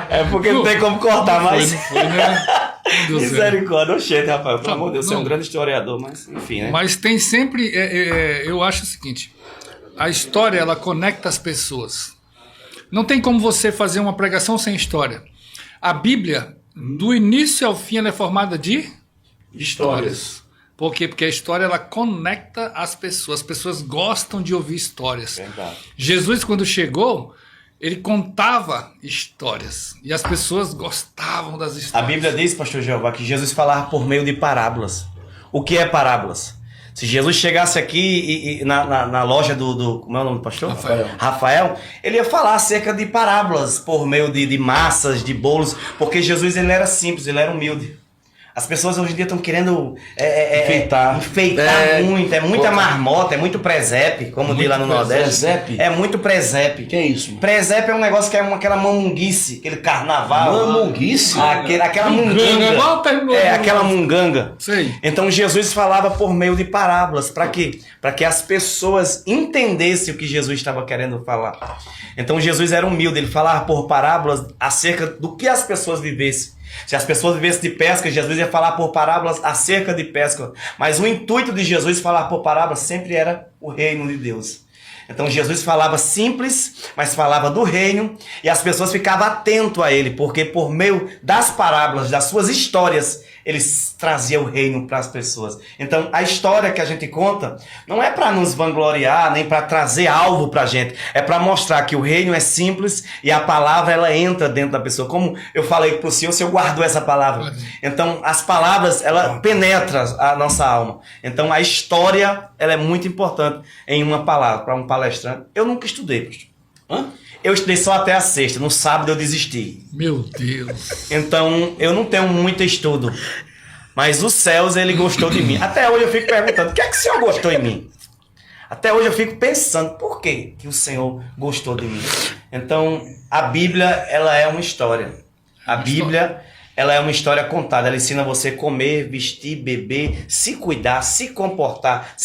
É porque não tem como cortar mais. Não foi, né? Meu Deus do céu. Misericórdia, oxente, Rafael. Pelo amor de Deus, você é não. um grande historiador, mas enfim, né? Mas tem sempre, eu acho o seguinte, a história, ela conecta as pessoas. Não tem como você fazer uma pregação sem história. A Bíblia, do início ao fim, ela é formada de histórias. Por quê? Porque a história, ela conecta as pessoas gostam de ouvir histórias. Verdade. Jesus, quando chegou, ele contava histórias, e as pessoas gostavam das A histórias. Bíblia diz, pastor Jeová, que Jesus falava por meio de parábolas. O que é parábolas? Se Jesus chegasse aqui na loja como é o nome do pastor? Rafael, ele ia falar acerca de parábolas por meio de massas, de bolos, porque Jesus ele era simples, ele era humilde. As pessoas hoje em dia estão querendo enfeitar muito, é muita marmota, é muito presepe, como diz lá no Nordeste. Presepe? É muito presepe. Que é isso? Presepe é um negócio que é aquela mamunguice, aquele carnaval. Mamunguice? Aquela Volta aí, munganga. Aquela munganga. Sei. Então Jesus falava por meio de parábolas. Para quê? Para que as pessoas entendessem o que Jesus estava querendo falar. Então Jesus era humilde, ele falava por parábolas acerca do que as pessoas vivessem. Se as pessoas vivessem de pesca, Jesus ia falar por parábolas acerca de pesca. Mas o intuito de Jesus falar por parábolas sempre era o reino de Deus. Então Jesus falava simples, mas falava do reino, e as pessoas ficavam atentas a ele, porque por meio das parábolas, das suas histórias, eles traziam o reino para as pessoas. Então a história que a gente conta não é para nos vangloriar, nem para trazer algo para a gente, é para mostrar que o reino é simples e a palavra ela entra dentro da pessoa. Como eu falei para o senhor guardou essa palavra. Então as palavras ela penetram a nossa alma. Então a história ela é muito importante em uma palavra, para um palestrante. Eu nunca estudei, pastor. Eu estudei só até a sexta, no sábado eu desisti. Meu Deus. Então, eu não tenho muito estudo. Mas os céus, ele gostou de mim. Até hoje eu fico perguntando, o que é que o Senhor gostou em mim? Até hoje eu fico pensando, por que o Senhor gostou de mim? Então, a Bíblia, ela é uma história. A Bíblia, ela é uma história contada. Ela ensina você a comer, vestir, beber, se cuidar, se comportar.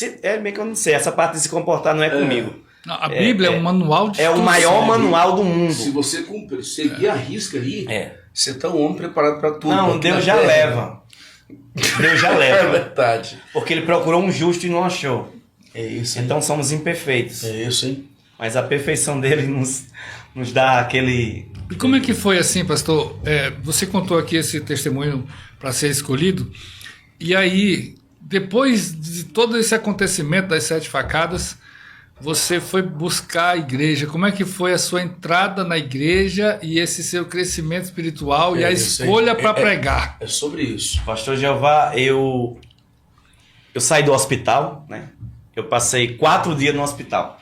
Bem que eu não sei, essa parte de se comportar não é comigo. Não, a Bíblia é um manual de É o maior manual do mundo. Se você seguir a risca aí, você tá um homem preparado para tudo. Não, Deus já leva. Deus já leva. É verdade. Porque ele procurou um justo e não achou. É isso, hein? Então somos imperfeitos. É isso, hein? Mas a perfeição dele nos dá aquele... E como é que foi assim, pastor? Você contou aqui esse testemunho para ser escolhido, e aí, depois de todo esse acontecimento das 7 facadas, você foi buscar a igreja. Como é que foi a sua entrada na igreja e esse seu crescimento espiritual e a escolha para pregar? É sobre isso. Pastor Jeová, eu saí do hospital, né? Eu passei 4 dias no hospital.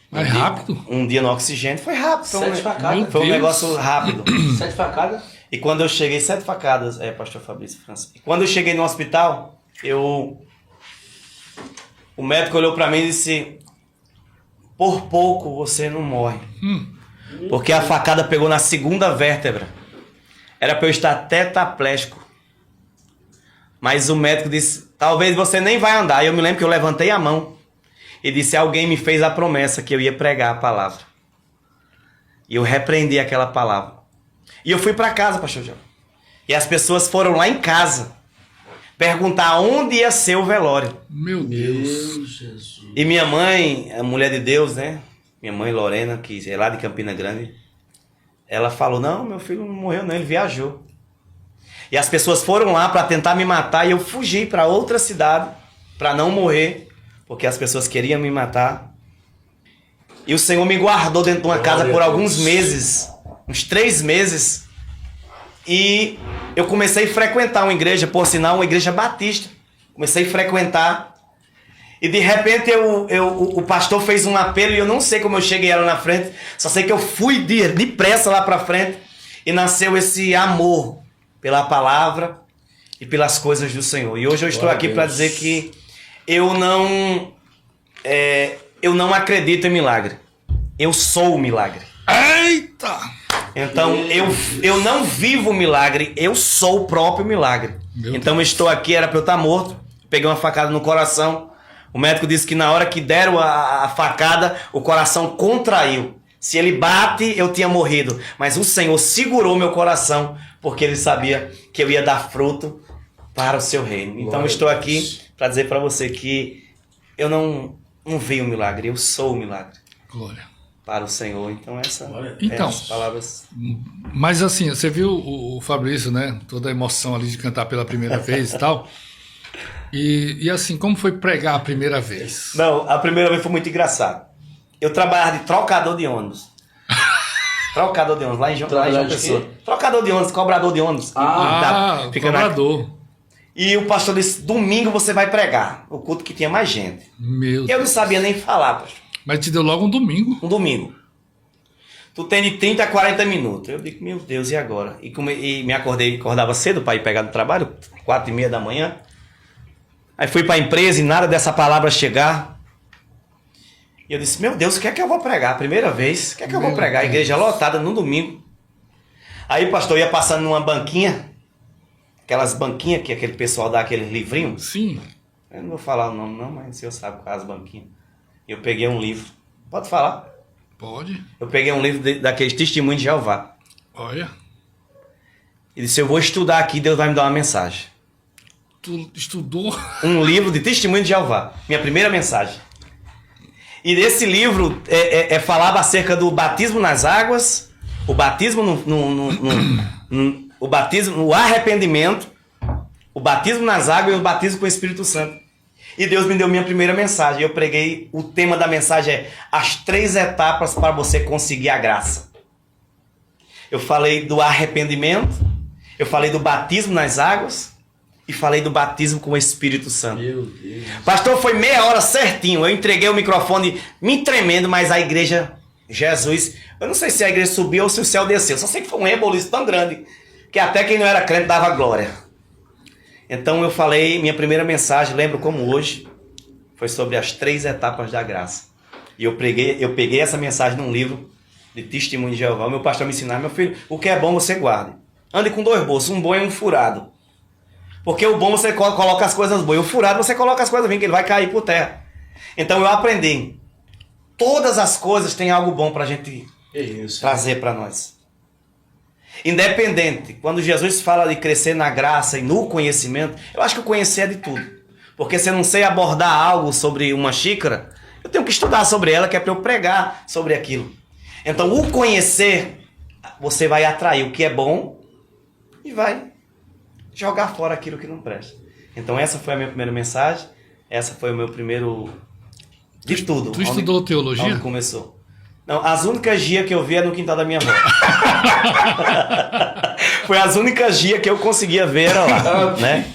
Mais rápido? Um dia no oxigênio. Foi rápido. 7 facadas? Foi um negócio rápido. 7 facadas? E quando eu cheguei, 7 facadas, pastor Fabrício França. E quando eu cheguei no hospital, o médico olhou para mim e disse: por pouco você não morre. Porque a facada pegou na 2ª vértebra. Era para eu estar tetraplégico. Mas o médico disse: talvez você nem vai andar. E eu me lembro que eu levantei a mão e disse: alguém me fez a promessa que eu ia pregar a palavra. E eu repreendi aquela palavra. E eu fui para casa, pastor João. E as pessoas foram lá em casa perguntar onde ia ser o velório. Meu Deus. Jesus. E minha mãe, a mulher de Deus, né? Minha mãe Lorena, que é lá de Campina Grande, ela falou: não, meu filho não morreu não, ele viajou. E as pessoas foram lá para tentar me matar e eu fugi para outra cidade para não morrer, porque as pessoas queriam me matar. E o Senhor me guardou dentro de uma casa por alguns meses, uns 3 meses. E eu comecei a frequentar uma igreja, por sinal, uma igreja batista. Comecei a frequentar. E de repente o pastor fez um apelo e eu não sei como eu cheguei lá na frente. Só sei que eu fui depressa lá para frente e nasceu esse amor pela palavra e pelas coisas do Senhor. E hoje eu estou aqui para dizer que eu não acredito em milagre. Eu sou o milagre. Eita! Então eu não vivo o milagre, eu sou o próprio milagre. Então eu estou aqui, era para eu estar morto, peguei uma facada no coração. O médico disse que na hora que deram a facada, o coração contraiu. Se ele bate, eu tinha morrido. Mas o Senhor segurou meu coração, porque ele sabia que eu ia dar fruto para o seu reino. Então eu estou aqui para dizer para você que eu não vi o milagre, eu sou o milagre. Glória. Para o Senhor. Então Então, as palavras. Mas assim, você viu o Fabrício, né? Toda a emoção ali de cantar pela primeira vez e tal. E assim, como foi pregar a primeira vez? Não, a primeira vez foi muito engraçado. Eu trabalhava de trocador de ônibus. Trocador de ônibus, lá em João Pessoa. Trocador de ônibus, cobrador de ônibus. Fica cobrador. E o pastor disse, domingo você vai pregar. O culto que tinha mais gente. Eu não sabia nem falar, pastor. Mas te deu logo um domingo. Um domingo. Tu tem de 30 a 40 minutos. Eu digo, meu Deus, e agora? E me acordava cedo para ir pegar do trabalho, 4h30 da manhã. Aí fui para a empresa e nada dessa palavra chegar. E eu disse, meu Deus, o que é que eu vou pregar? Primeira vez, o que é que eu vou pregar? A igreja lotada no domingo. Aí o pastor ia passando numa banquinha, aquelas banquinhas que aquele pessoal dá aqueles livrinhos. Sim. Eu não vou falar o nome não, mas o senhor sabe quais as banquinhas. Eu peguei um livro. Pode falar? Pode. Eu peguei um livro daqueles testemunhos de Jeová. Olha. E disse, eu vou estudar aqui, Deus vai me dar uma mensagem. Tu estudou? Um livro de testemunho de Jeová. Minha primeira mensagem. E nesse livro falava acerca do batismo nas águas, o batismo o batismo, o arrependimento, o batismo nas águas e o batismo com o Espírito Santo. E Deus me deu minha primeira mensagem. Eu preguei, o tema da mensagem é as 3 etapas para você conseguir a graça. Eu falei do arrependimento, eu falei do batismo nas águas e falei do batismo com o Espírito Santo. Meu Deus. Pastor, foi meia hora certinho. Eu entreguei o microfone me tremendo, mas a igreja, Jesus, eu não sei se a igreja subiu ou se o céu desceu. Só sei que foi um reboliço tão grande que até quem não era crente dava glória. Então eu falei, minha primeira mensagem, lembro como hoje, foi sobre as 3 etapas da graça. E eu peguei essa mensagem num livro de testemunho de Jeová. O meu pastor me ensinava, meu filho, o que é bom você guarde. Ande com 2 bolsos, um bom e um furado. Porque o bom você coloca as coisas boas, e o furado você coloca as coisas ruins, que ele vai cair por terra. Então eu aprendi. Todas as coisas têm algo bom para a gente trazer para nós. Independente, quando Jesus fala de crescer na graça e no conhecimento, eu acho que o conhecer é de tudo. Porque se eu não sei abordar algo sobre uma xícara, eu tenho que estudar sobre ela, que é para eu pregar sobre aquilo. Então o conhecer, você vai atrair o que é bom e vai jogar fora aquilo que não presta. Então essa foi a minha primeira mensagem, essa foi o meu primeiro de tudo. Tu estudou teologia? Onde começou. Não, as únicas gias que eu vi é no quintal da minha avó. Foi as únicas gias que eu conseguia ver era lá, né?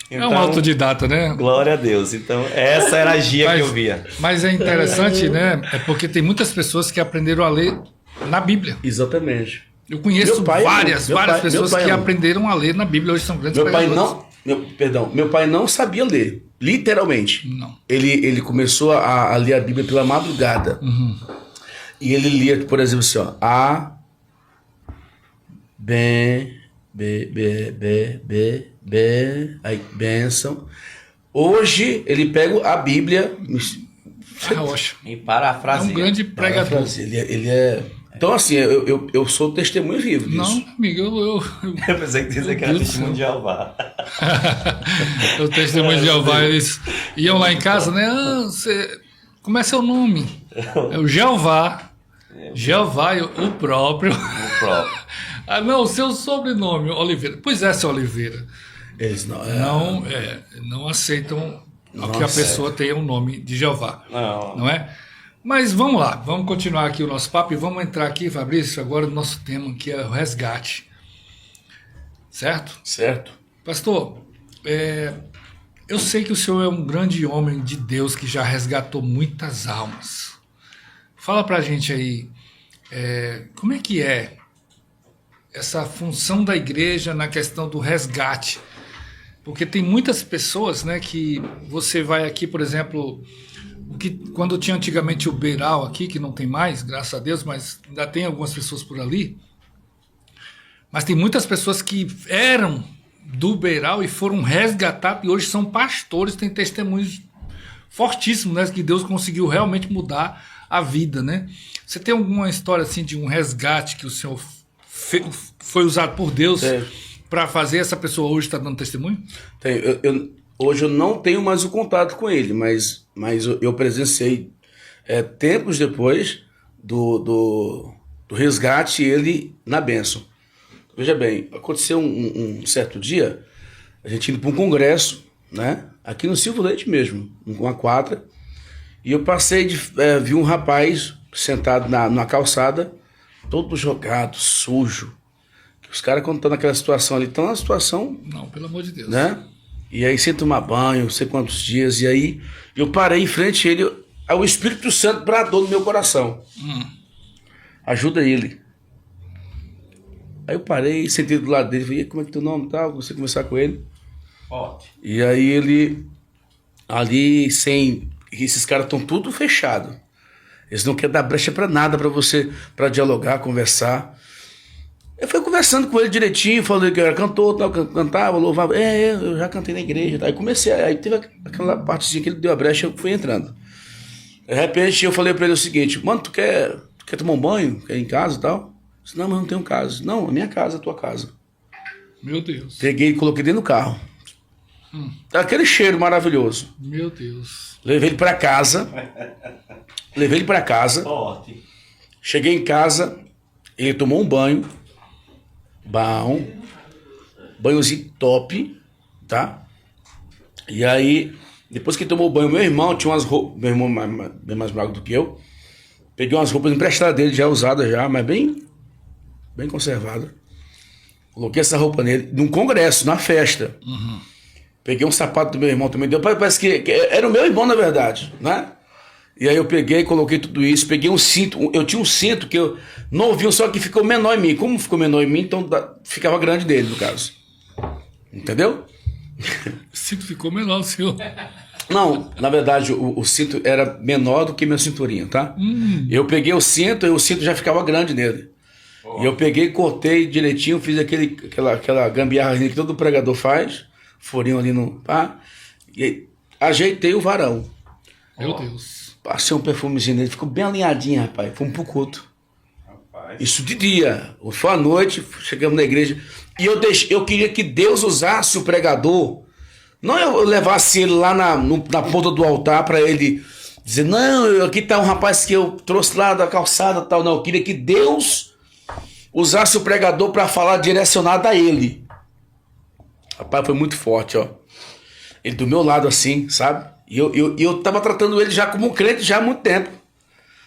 Então, é um autodidata, né? Glória a Deus. Então, essa era a gia que eu via. Mas é interessante, né? É porque tem muitas pessoas que aprenderam a ler na Bíblia. Exatamente. Eu conheço várias pessoas que aprenderam a ler na Bíblia, hoje são grandes pregadores. Meu pai não sabia ler, literalmente. Não. Ele começou a ler a Bíblia pela madrugada. Uhum. E ele lia, por exemplo, assim, ó, aí, bênção. Hoje ele pega a Bíblia. E parafraseia. É um grande pregador. Ele é. Então, assim, eu sou testemunho vivo disso. Não, amigo, eu pensei que dizer que era testemunho de Jeová. O testemunho de Jeová, eles iam lá em casa, né? Como é seu nome? É o Jeová. Jeová, o próprio. O próprio. Ah, não, o seu sobrenome, Oliveira. Pois é, seu Oliveira. Eles não aceitam que a pessoa tenha o nome de Jeová. Não é? Mas vamos lá, vamos continuar aqui o nosso papo e vamos entrar aqui, Fabrício, agora no nosso tema, que é o resgate. Certo? Certo. Pastor, eu sei que o senhor é um grande homem de Deus que já resgatou muitas almas. Fala pra gente aí, como é que é essa função da igreja na questão do resgate. Porque tem muitas pessoas, né, que você vai aqui, por exemplo, quando tinha antigamente o Beiral aqui, que não tem mais, graças a Deus, mas ainda tem algumas pessoas por ali. Mas tem muitas pessoas que eram do Beiral e foram resgatados e hoje são pastores, têm testemunhos fortíssimos, né, que Deus conseguiu realmente mudar a vida, né? Você tem alguma história assim de um resgate que o senhor foi usado por Deus para fazer, essa pessoa hoje está dando testemunho? Hoje eu não tenho mais o contato com ele, mas eu presenciei tempos depois do resgate ele na bênção. Veja bem, aconteceu um certo dia, a gente indo para um congresso, né, aqui no Silvio Leite mesmo, uma quadra, e eu passei, vi um rapaz sentado na calçada, todo jogado, sujo. Os caras, quando estão naquela situação ali, estão na situação... Não, pelo amor de Deus. Né? E aí, sem tomar banho, não sei quantos dias, e aí eu parei em frente a ele, aí o Espírito Santo bradou no meu coração. Ajuda ele. Aí eu parei, sentei do lado dele, falei, como é que teu nome tá? Você conversar com ele. E aí ele, ali, esses caras estão tudo fechado. Eles não querem dar brecha pra nada pra você, pra dialogar, conversar. Eu fui conversando com ele direitinho, falei que eu era cantor, cantava, louvava. Eu já cantei na igreja. Tá? Aí comecei, aí teve aquela partezinha que ele deu a brecha, eu fui entrando. De repente eu falei pra ele o seguinte, mano, tu quer tomar um banho? Quer ir em casa e tal? Eu disse, não, mas não tenho casa. Não, a minha casa, a tua casa. Meu Deus. Peguei e coloquei dentro do carro. Aquele cheiro maravilhoso. Meu Deus. Levei ele pra casa. Forte. Cheguei em casa, ele tomou um banho. Bom. Banhozinho top, tá? E aí, depois que ele tomou o banho, meu irmão tinha umas roupas, meu irmão bem mais magro do que eu, peguei umas roupas emprestadas dele, já usadas já, mas bem conservadas. Coloquei essa roupa nele, num congresso, na festa. Peguei um sapato do meu irmão também, deu, parece que era o meu irmão na verdade, né? E aí eu peguei, coloquei tudo isso, peguei um cinto, eu tinha um cinto que eu novinho, só que ficou menor em mim. Como ficou menor em mim, então ficava grande dele, no caso. Entendeu? O cinto ficou menor do senhor. Não, na verdade, o cinto era menor do que meu cinturinho, tá? Eu peguei o cinto e o cinto já ficava grande nele. E eu peguei, cortei direitinho, fiz aquela gambiarra que todo pregador faz, furinho ali no pá, e ajeitei o varão. Meu Deus. Passei um perfumezinho nele, ficou bem alinhadinho, rapaz. Fomos pro culto. Isso de dia. Foi à noite, chegamos na igreja. E eu queria que Deus usasse o pregador. Não eu levasse ele lá na ponta do altar para ele dizer, não, aqui tá um rapaz que eu trouxe lá da calçada e tal. Não, eu queria que Deus usasse o pregador para falar direcionado a ele. Rapaz, foi muito forte, ó. Ele do meu lado assim, sabe? E eu tava tratando ele já como um crente já há muito tempo.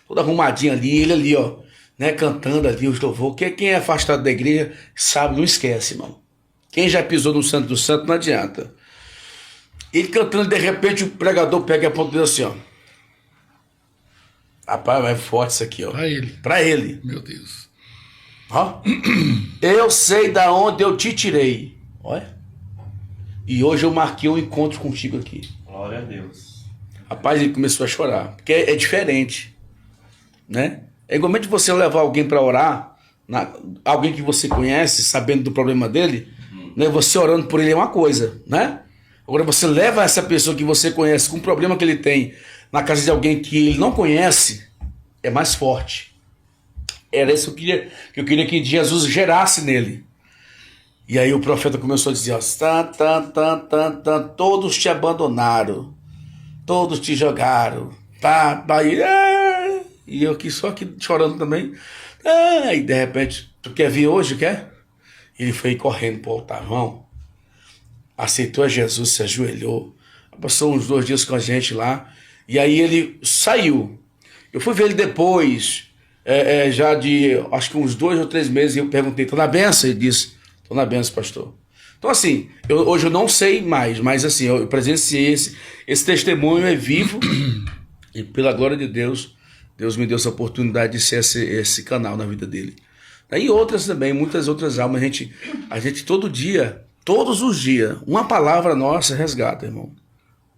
Todo arrumadinho ali, ele ali, ó, né, cantando ali os louvores. Quem é afastado da igreja sabe, não esquece, irmão. Quem já pisou no Santo do Santo não adianta. Ele cantando, de repente o pregador pega a ponta dele assim, ó. Rapaz, vai forte isso aqui, ó. Pra ele. Meu Deus. Ó. Eu sei da onde eu te tirei. Olha. E hoje eu marquei um encontro contigo aqui. Glória a Deus. Rapaz, ele começou a chorar. Porque é diferente. Né? É igualmente você levar alguém para orar, alguém que você conhece, sabendo do problema dele, né? Você orando por ele é uma coisa, né? Agora você leva essa pessoa que você conhece com o problema que ele tem na casa de alguém que ele não conhece, é mais forte. Era isso que eu queria que Jesus gerasse nele. E aí o profeta começou a dizer, ó, todos te abandonaram, todos te jogaram, e eu aqui só aqui chorando também. E de repente, tu quer vir hoje, quer? Ele foi correndo pro altar, irmão, aceitou a Jesus, se ajoelhou, passou uns 2 dias com a gente lá, e aí ele saiu. Eu fui ver ele depois, já de, acho que uns 2 ou 3 meses, e eu perguntei, tô na benção? Ele disse, tô na benção, pastor. Então assim, hoje eu não sei mais, mas assim, eu presenciei esse testemunho é vivo, e pela glória de Deus, Deus me deu essa oportunidade de ser esse canal na vida dele. E outras também, muitas outras almas. A gente todo dia, todos os dias, uma palavra nossa resgata, irmão.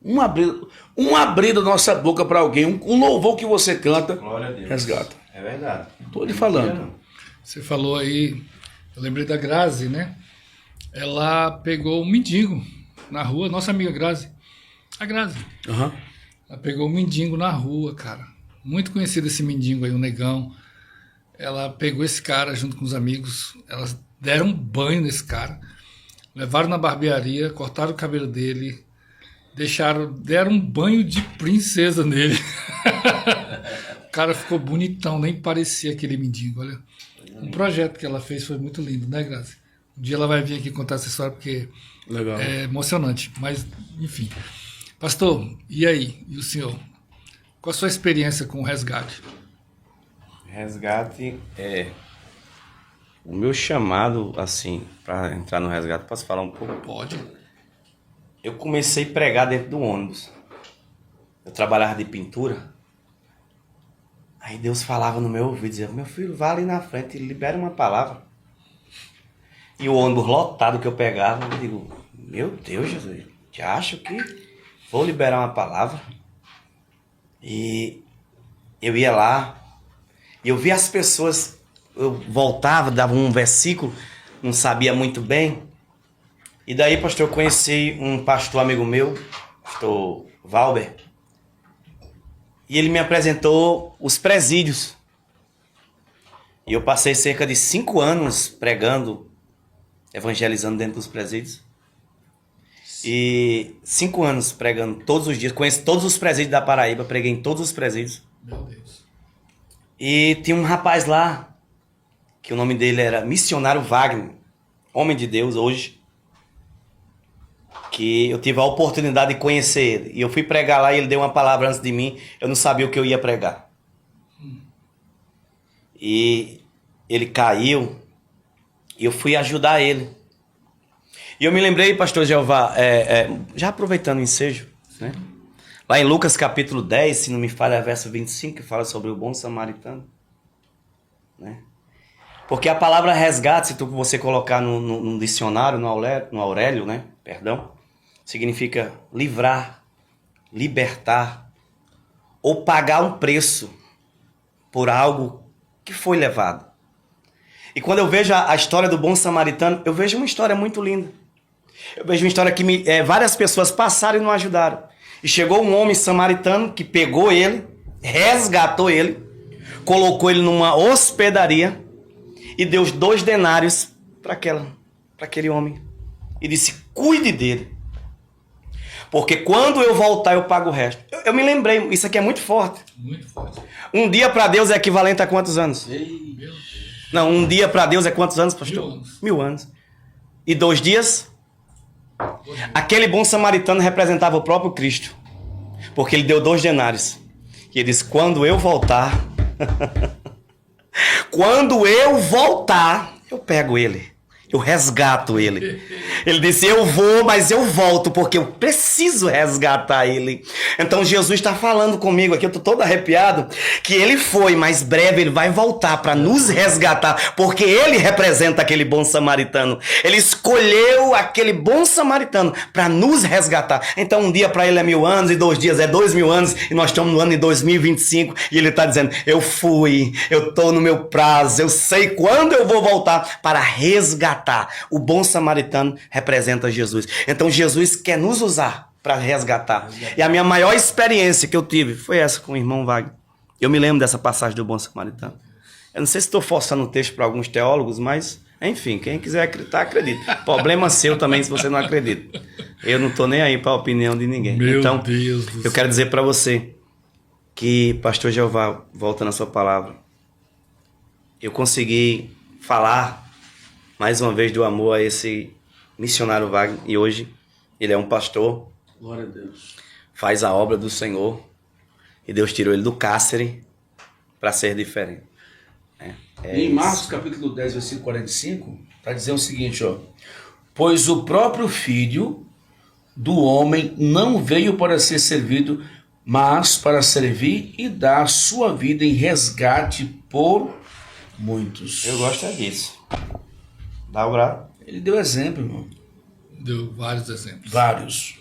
Um abrir da nossa boca para alguém, um louvor que você canta, Glória a Deus. resgata. É verdade. Tô lhe falando. Você falou aí, eu lembrei da Grazi, né? Ela pegou um mendigo na rua, nossa amiga Grazi. A Grazi. Aham. Ela pegou um mendigo na rua, cara. Muito conhecido esse mendigo aí, o Negão. Ela pegou esse cara junto com os amigos. Elas deram um banho nesse cara. Levaram na barbearia, cortaram o cabelo dele. Deram um banho de princesa nele. O cara ficou bonitão, nem parecia aquele mendigo, olha. Um projeto que ela fez foi muito lindo, né, Grazi? Um dia ela vai vir aqui contar essa história porque Legal. é emocionante. Mas, enfim. Pastor, e aí? E o senhor? Qual a sua experiência com o resgate? Resgate é... O meu chamado, assim, para entrar no resgate, posso falar um pouco? Pode. Eu comecei a pregar dentro do ônibus. Eu trabalhava de pintura. Aí Deus falava no meu ouvido, dizia, meu filho, vá ali na frente e libera uma palavra. E o ônibus lotado que eu pegava, eu digo, meu Deus, Jesus, te acho que vou liberar uma palavra. E eu ia lá, e eu via as pessoas, eu voltava, dava um versículo, não sabia muito bem. E daí, pastor, eu conheci um pastor amigo meu, pastor Valber, e ele me apresentou os presídios. E eu passei cerca de 5 anos pregando, evangelizando dentro dos presídios. E 5 anos pregando todos os dias, conheço todos os presídios da Paraíba, preguei em todos os presídios. Meu Deus. E tinha um rapaz lá, que o nome dele era Missionário Wagner, homem de Deus hoje, que eu tive a oportunidade de conhecer ele. E eu fui pregar lá e ele deu uma palavra antes de mim, eu não sabia o que eu ia pregar. E ele caiu, e eu fui ajudar ele. E eu me lembrei, pastor Jeová, já aproveitando o ensejo, né? Lá em Lucas capítulo 10, se não me falha, verso 25, que fala sobre o bom samaritano, né? Porque a palavra resgate, se você colocar no dicionário, no Aurélio, né? Perdão, significa livrar, libertar, ou pagar um preço por algo que foi levado. E quando eu vejo a história do bom samaritano, eu vejo uma história muito linda. Eu vejo uma história que várias pessoas passaram e não ajudaram. E chegou um homem samaritano que pegou ele, resgatou ele, colocou ele numa hospedaria e deu 2 denários para aquele homem. E disse, cuide dele. Porque quando eu voltar eu pago o resto. Eu me lembrei, isso aqui é muito forte. Muito forte. Um dia para Deus é equivalente a quantos anos? Meu Deus. Não, um dia para Deus é quantos anos, pastor? 1000 anos. 1000 anos. E 2 dias? Aquele bom samaritano representava o próprio Cristo. Porque ele deu 2 denários. E ele disse, quando eu voltar... quando eu voltar, eu pego ele. Eu resgato ele. Ele disse, eu vou, mas eu volto, porque eu preciso resgatar ele. Então Jesus está falando comigo aqui, eu estou todo arrepiado, que ele foi, mas breve ele vai voltar para nos resgatar, porque ele representa aquele bom samaritano. Ele escolheu aquele bom samaritano para nos resgatar. Então um dia para ele é 1000 anos, e 2 dias é 2000 anos, e nós estamos no ano de 2025, e ele está dizendo, eu fui, eu estou no meu prazo, eu sei quando eu vou voltar para resgatar. O bom samaritano representa Jesus. Então Jesus quer nos usar para resgatar. E a minha maior experiência que eu tive foi essa com o irmão Wagner. Eu me lembro dessa passagem do bom samaritano. Eu não sei se estou forçando o texto para alguns teólogos, mas enfim, quem quiser acreditar, acredita. Problema seu também se você não acredita. Eu não estou nem aí para a opinião de ninguém. Meu então, Deus do eu quero céu. dizer para você que, pastor Jeová, volta na sua palavra, eu consegui falar mais uma vez do amor a esse missionário Wagner, e hoje ele é um pastor. Glória a Deus. Faz a obra do Senhor, e Deus tirou ele do cárcere para ser diferente. E em Marcos capítulo 10, versículo 45, está dizendo o seguinte, ó. Pois o próprio Filho do homem não veio para ser servido, mas para servir e dar sua vida em resgate por Muitos. Eu gosto é disso. Dá o grau. Ele deu exemplo, irmão. Deu vários exemplos. Vários.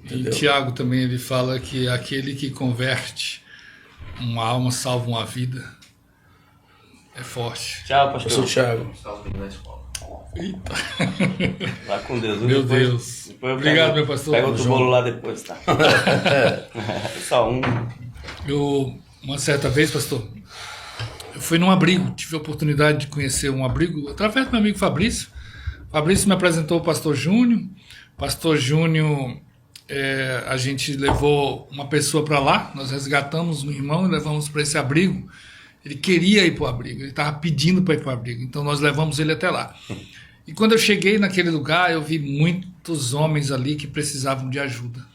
E Entendeu? Tiago também ele fala que aquele que converte uma alma salva uma vida. É forte. Tchau, Eu sou o pastor. Thiago. Salve na escola. Eita. Vai com Deus. Meu Depois- Deus. depois eu Obrigado, pego- meu pastor. Pega outro João. bolo lá depois, tá? Só um. Uma certa vez, pastor, eu fui num abrigo, tive a oportunidade de conhecer um abrigo através do meu amigo Fabrício. Fabrício me apresentou o pastor Júnior. Pastor Júnior, a gente levou uma pessoa para lá, nós resgatamos um irmão e levamos para esse abrigo. Ele queria ir para o abrigo, ele estava pedindo para ir para o abrigo, então nós levamos ele até lá. E quando eu cheguei naquele lugar, eu vi muitos homens ali que precisavam de ajuda.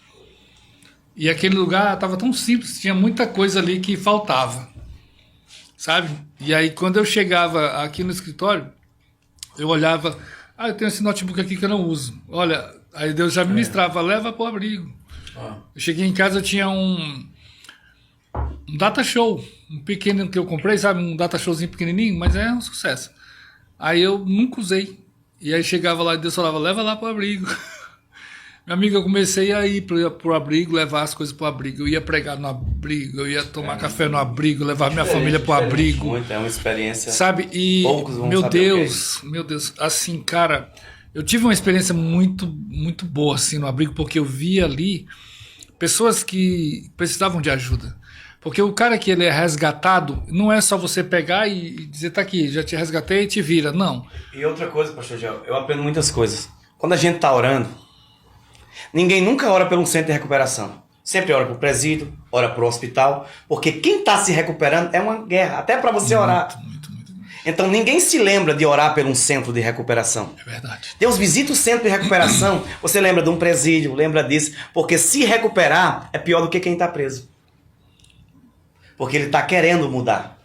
E aquele lugar estava tão simples, tinha muita coisa ali que faltava, sabe? E aí quando eu chegava aqui no escritório, eu olhava, eu tenho esse notebook aqui que eu não uso. Olha, aí Deus já ministrava, leva para o abrigo. Eu cheguei em casa, eu tinha um data show, um pequeno que eu comprei, sabe? Um data showzinho pequenininho, mas é um sucesso. Aí eu nunca usei. E aí chegava lá e Deus falava, leva lá para o abrigo. Meu amigo, eu comecei a ir pro abrigo, levar as coisas pro abrigo. Eu ia pregar no abrigo, eu ia tomar café no abrigo, levar minha família pro abrigo. Muito, é uma experiência. Sabe? E, Poucos vão meu saber o que é Deus, assim, cara, eu tive uma experiência muito, muito boa, assim, no abrigo, porque eu vi ali pessoas que precisavam de ajuda. Porque o cara que ele é resgatado, não é só você pegar e dizer, tá aqui, já te resgatei e te vira. Não. E outra coisa, pastor Gel, eu aprendo muitas coisas. Quando a gente tá orando, ninguém nunca ora por um centro de recuperação. Sempre ora pro presídio, ora pro hospital, porque quem está se recuperando é uma guerra, até para você orar. Muito. Então ninguém se lembra de orar por um centro de recuperação. É verdade. Deus visita o centro de recuperação, você lembra de um presídio, lembra disso, porque se recuperar é pior do que quem está preso. Porque ele está querendo mudar.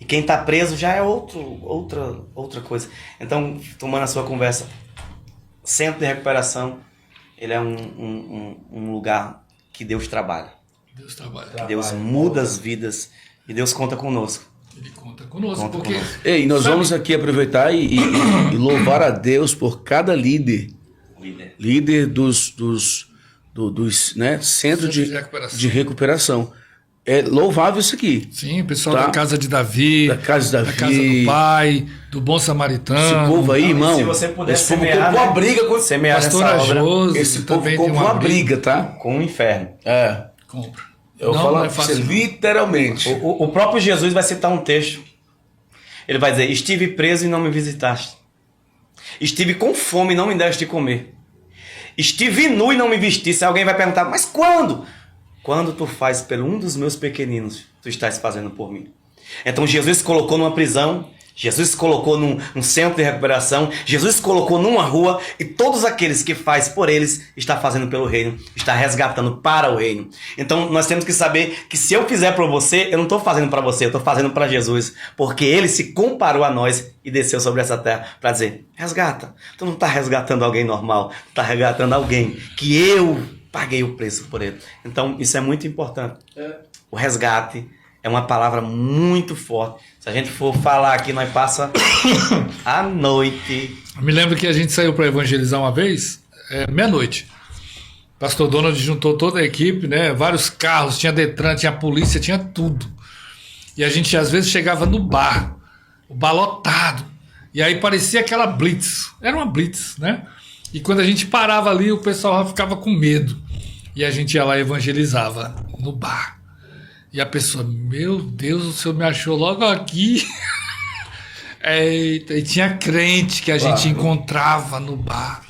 E quem está preso já é outra coisa. Então, tomando a sua conversa, centro de recuperação, ele é um lugar que Deus trabalha. Deus trabalha. Deus muda as vidas e Deus conta conosco. Ele conta conosco, Conta porque... conosco. Ei, nós vamos aqui aproveitar e louvar a Deus por cada líder. Líder dos né, centro de recuperação. É louvável isso aqui. Sim, o pessoal Tá. da casa de Davi, Da casa de Davi. da casa do pai, do bom samaritano. Esse povo aí, irmão. se você puder esse povo semear, comprou né? uma briga com Semear Pastora nessa obra Josi esse povo também tem comprou uma briga, tá? com o inferno. É. Compra. Eu Não falo é pra você, fácil, não. literalmente. O próprio Jesus vai citar um texto. Ele vai dizer, estive preso e não me visitaste. Estive com fome e não me deste de comer. Estive nu e não me vestiste. Aí alguém vai perguntar, mas quando? Quando tu faz pelo um dos meus pequeninos, tu estás fazendo por mim. Então Jesus se colocou numa prisão, Jesus se colocou num centro de recuperação, Jesus se colocou numa rua e todos aqueles que faz por eles está fazendo pelo reino, está resgatando para o reino. Então nós temos que saber que se eu fizer por você, eu não estou fazendo para você, eu estou fazendo para Jesus, porque ele se comparou a nós e desceu sobre essa terra para dizer, resgata. Tu não está resgatando alguém normal, tu está resgatando alguém que eu paguei o preço por ele. Então isso é muito importante. O resgate é uma palavra muito forte. Se a gente for falar aqui, nós passa a noite. Eu me lembro que a gente saiu para evangelizar uma vez, meia-noite. Pastor Donald juntou toda a equipe, né? Vários carros, tinha Detran, tinha polícia, tinha tudo. E a gente às vezes chegava no bar, o bar lotado. E aí parecia aquela blitz. Era uma blitz, né? E quando a gente parava ali, o pessoal ficava com medo. E a gente ia lá e evangelizava no bar. E a pessoa, meu Deus, o senhor me achou logo aqui. Eita, e tinha crente que a gente encontrava no bar.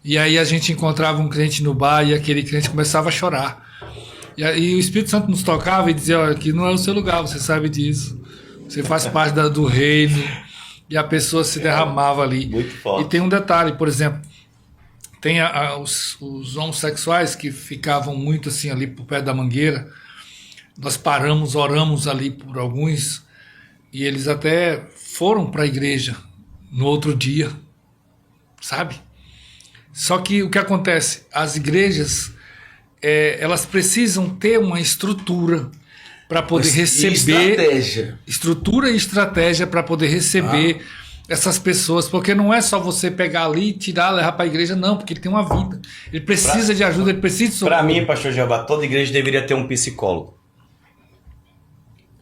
E aí a gente encontrava um crente no bar e aquele crente começava a chorar. E o Espírito Santo nos tocava e dizia, olha, aqui não é o seu lugar, você sabe disso. Você faz parte do reino. E a pessoa se derramava ali. Muito forte. E tem um detalhe, por exemplo, tem os homossexuais que ficavam muito assim ali por perto da mangueira. Nós paramos, oramos ali por alguns e eles até foram para a igreja no outro dia, sabe? Só que o que acontece? As igrejas, elas precisam ter uma estrutura para poder receber estrutura e estratégia para poder receber essas pessoas, porque não é só você pegar ali, tirar, levar para a igreja, não, porque ele tem uma vida, ele precisa de ajuda, ele precisa de socorro. Para mim, pastor Jeová, toda igreja deveria ter um psicólogo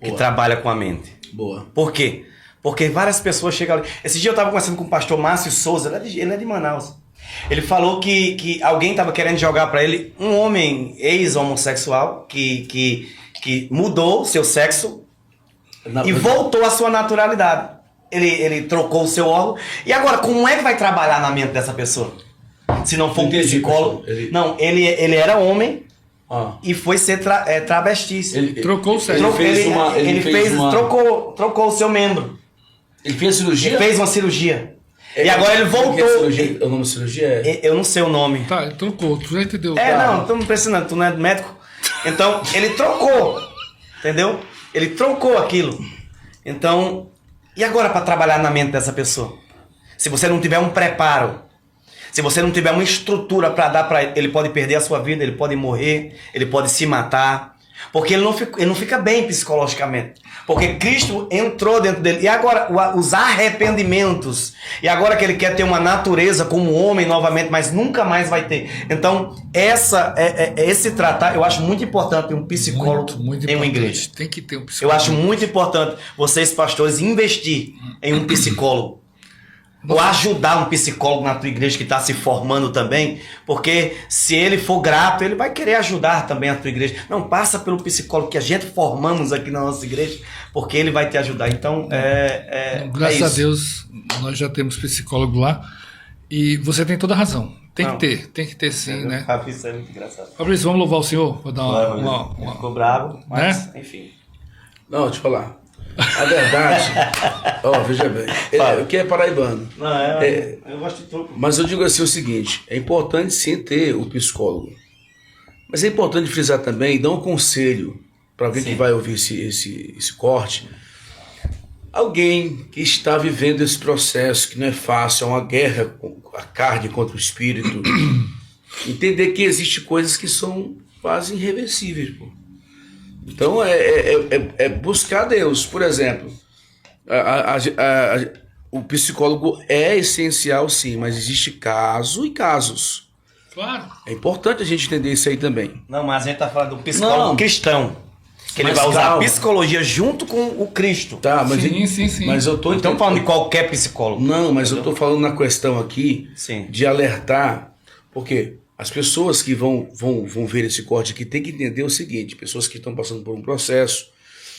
que trabalha com a mente. Boa. Por quê? Porque várias pessoas chegam ali. Esse dia eu estava conversando com o pastor Márcio Souza, ele é de Manaus. Ele falou que alguém estava querendo jogar para ele, um homem ex-homossexual que mudou seu sexo e voltou à sua naturalidade. Ele trocou o seu órgão. E agora, como é que vai trabalhar na mente dessa pessoa? Se não for um psicólogo. Não, ele era homem e foi ser travesti. Trocou o sexo. Trocou o seu membro. Ele fez cirurgia? Ele fez uma cirurgia. E agora ele voltou. O nome da cirurgia é? Eu não sei o nome. Tá, ele trocou, tu já entendeu. Não, tô me impressionando, tu não é médico. Então, ele trocou. Entendeu? Ele trocou aquilo. Então, e agora para trabalhar na mente dessa pessoa? Se você não tiver um preparo, se você não tiver uma estrutura para dar para ele, ele pode perder a sua vida, ele pode morrer, ele pode se matar. Porque ele não fica bem psicologicamente. Porque Cristo entrou dentro dele. E agora, os arrependimentos. E agora que ele quer ter uma natureza como homem novamente, mas nunca mais vai ter. Então, esse tratar, eu acho muito importante um psicólogo muito em uma igreja. Tem que ter um psicólogo. Eu acho muito importante vocês, pastores, investir em um psicólogo. Ou ajudar um psicólogo na tua igreja que está se formando também, porque se ele for grato, ele vai querer ajudar também a tua igreja. Não, passa pelo psicólogo que a gente formamos aqui na nossa igreja, porque ele vai te ajudar. Então, graças a Deus, nós já temos psicólogo lá, e você tem toda a razão. Tem que ter sim, né? Isso é muito engraçado. Fabrício, vamos louvar o Senhor? Vou dar uma... Ficou bravo, mas enfim. Não, deixa eu falar. A verdade, veja bem, o que é paraibano? Não, eu gosto de tudo. Mas eu digo assim o seguinte, é importante sim ter o psicólogo, mas é importante frisar também, dar um conselho para alguém que vai ouvir esse corte, alguém que está vivendo esse processo, que não é fácil, é uma guerra com a carne contra o espírito, entender que existem coisas que são quase irreversíveis, pô. Então é buscar Deus. Por exemplo, o psicólogo é essencial sim, mas existe caso e casos. Claro. É importante a gente entender isso aí também. Não, mas a gente está falando do psicólogo cristão. Que ele vai usar a psicologia junto com o Cristo. Tá, mas sim. Mas eu tô então falando de qualquer psicólogo. Não, mas eu tô falando na questão aqui de alertar, porque as pessoas que vão ver esse corte aqui têm que entender o seguinte: pessoas que estão passando por um processo,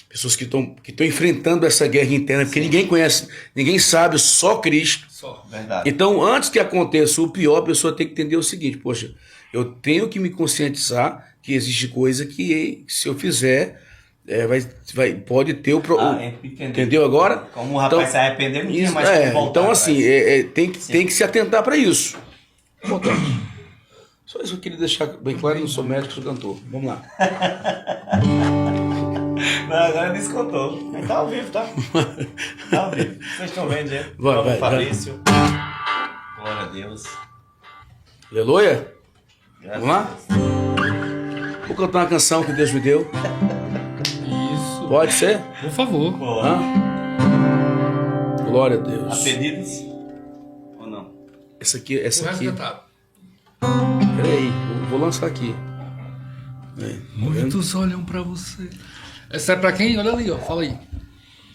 pessoas que estão enfrentando essa guerra interna, porque ninguém conhece, ninguém sabe, só Cristo. Verdade. Então, antes que aconteça o pior, a pessoa tem que entender o seguinte: poxa, eu tenho que me conscientizar que existe coisa que, se eu fizer, pode ter o problema. Entendeu agora? Como o rapaz se arrepender, não tinha mais como voltar. Então, assim, tem que se atentar para isso. Importante. Só isso que eu queria deixar bem claro, eu não sou médico, sou cantor. Vamos lá. Não, agora descontou. Mas tá ao vivo, tá? Tá ao vivo. Vocês estão vendo, gente? Vai, Fabrício. Glória a Deus. Aleluia. Vamos lá? Vou cantar uma canção que Deus me deu. Isso. Pode ser? Por favor. Glória a Deus. Há pedidos? Ou não? Essa aqui. Cantado. Peraí, vou lançar aqui. Muitos olham pra você. Essa é pra quem? Olha ali, ó. Fala aí.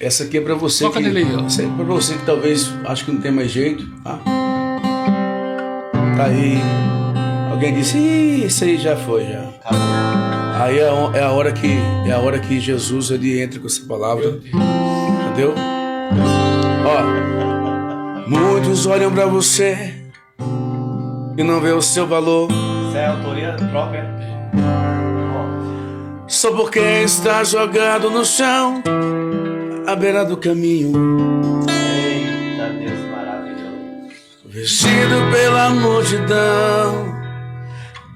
Essa aqui é pra você. Toca nele aí, ó. Essa é pra você que talvez acho que não tem mais jeito. Tá aí. Alguém disse, isso aí já foi, já. Aí é a hora que Jesus ele entra com essa palavra. Entendeu? Ó. Muitos olham pra você e não vê o seu valor. Isso é autoria própria. Só porque está jogado no chão, à beira do caminho. Eita, Deus maravilhoso. Vestido pela multidão,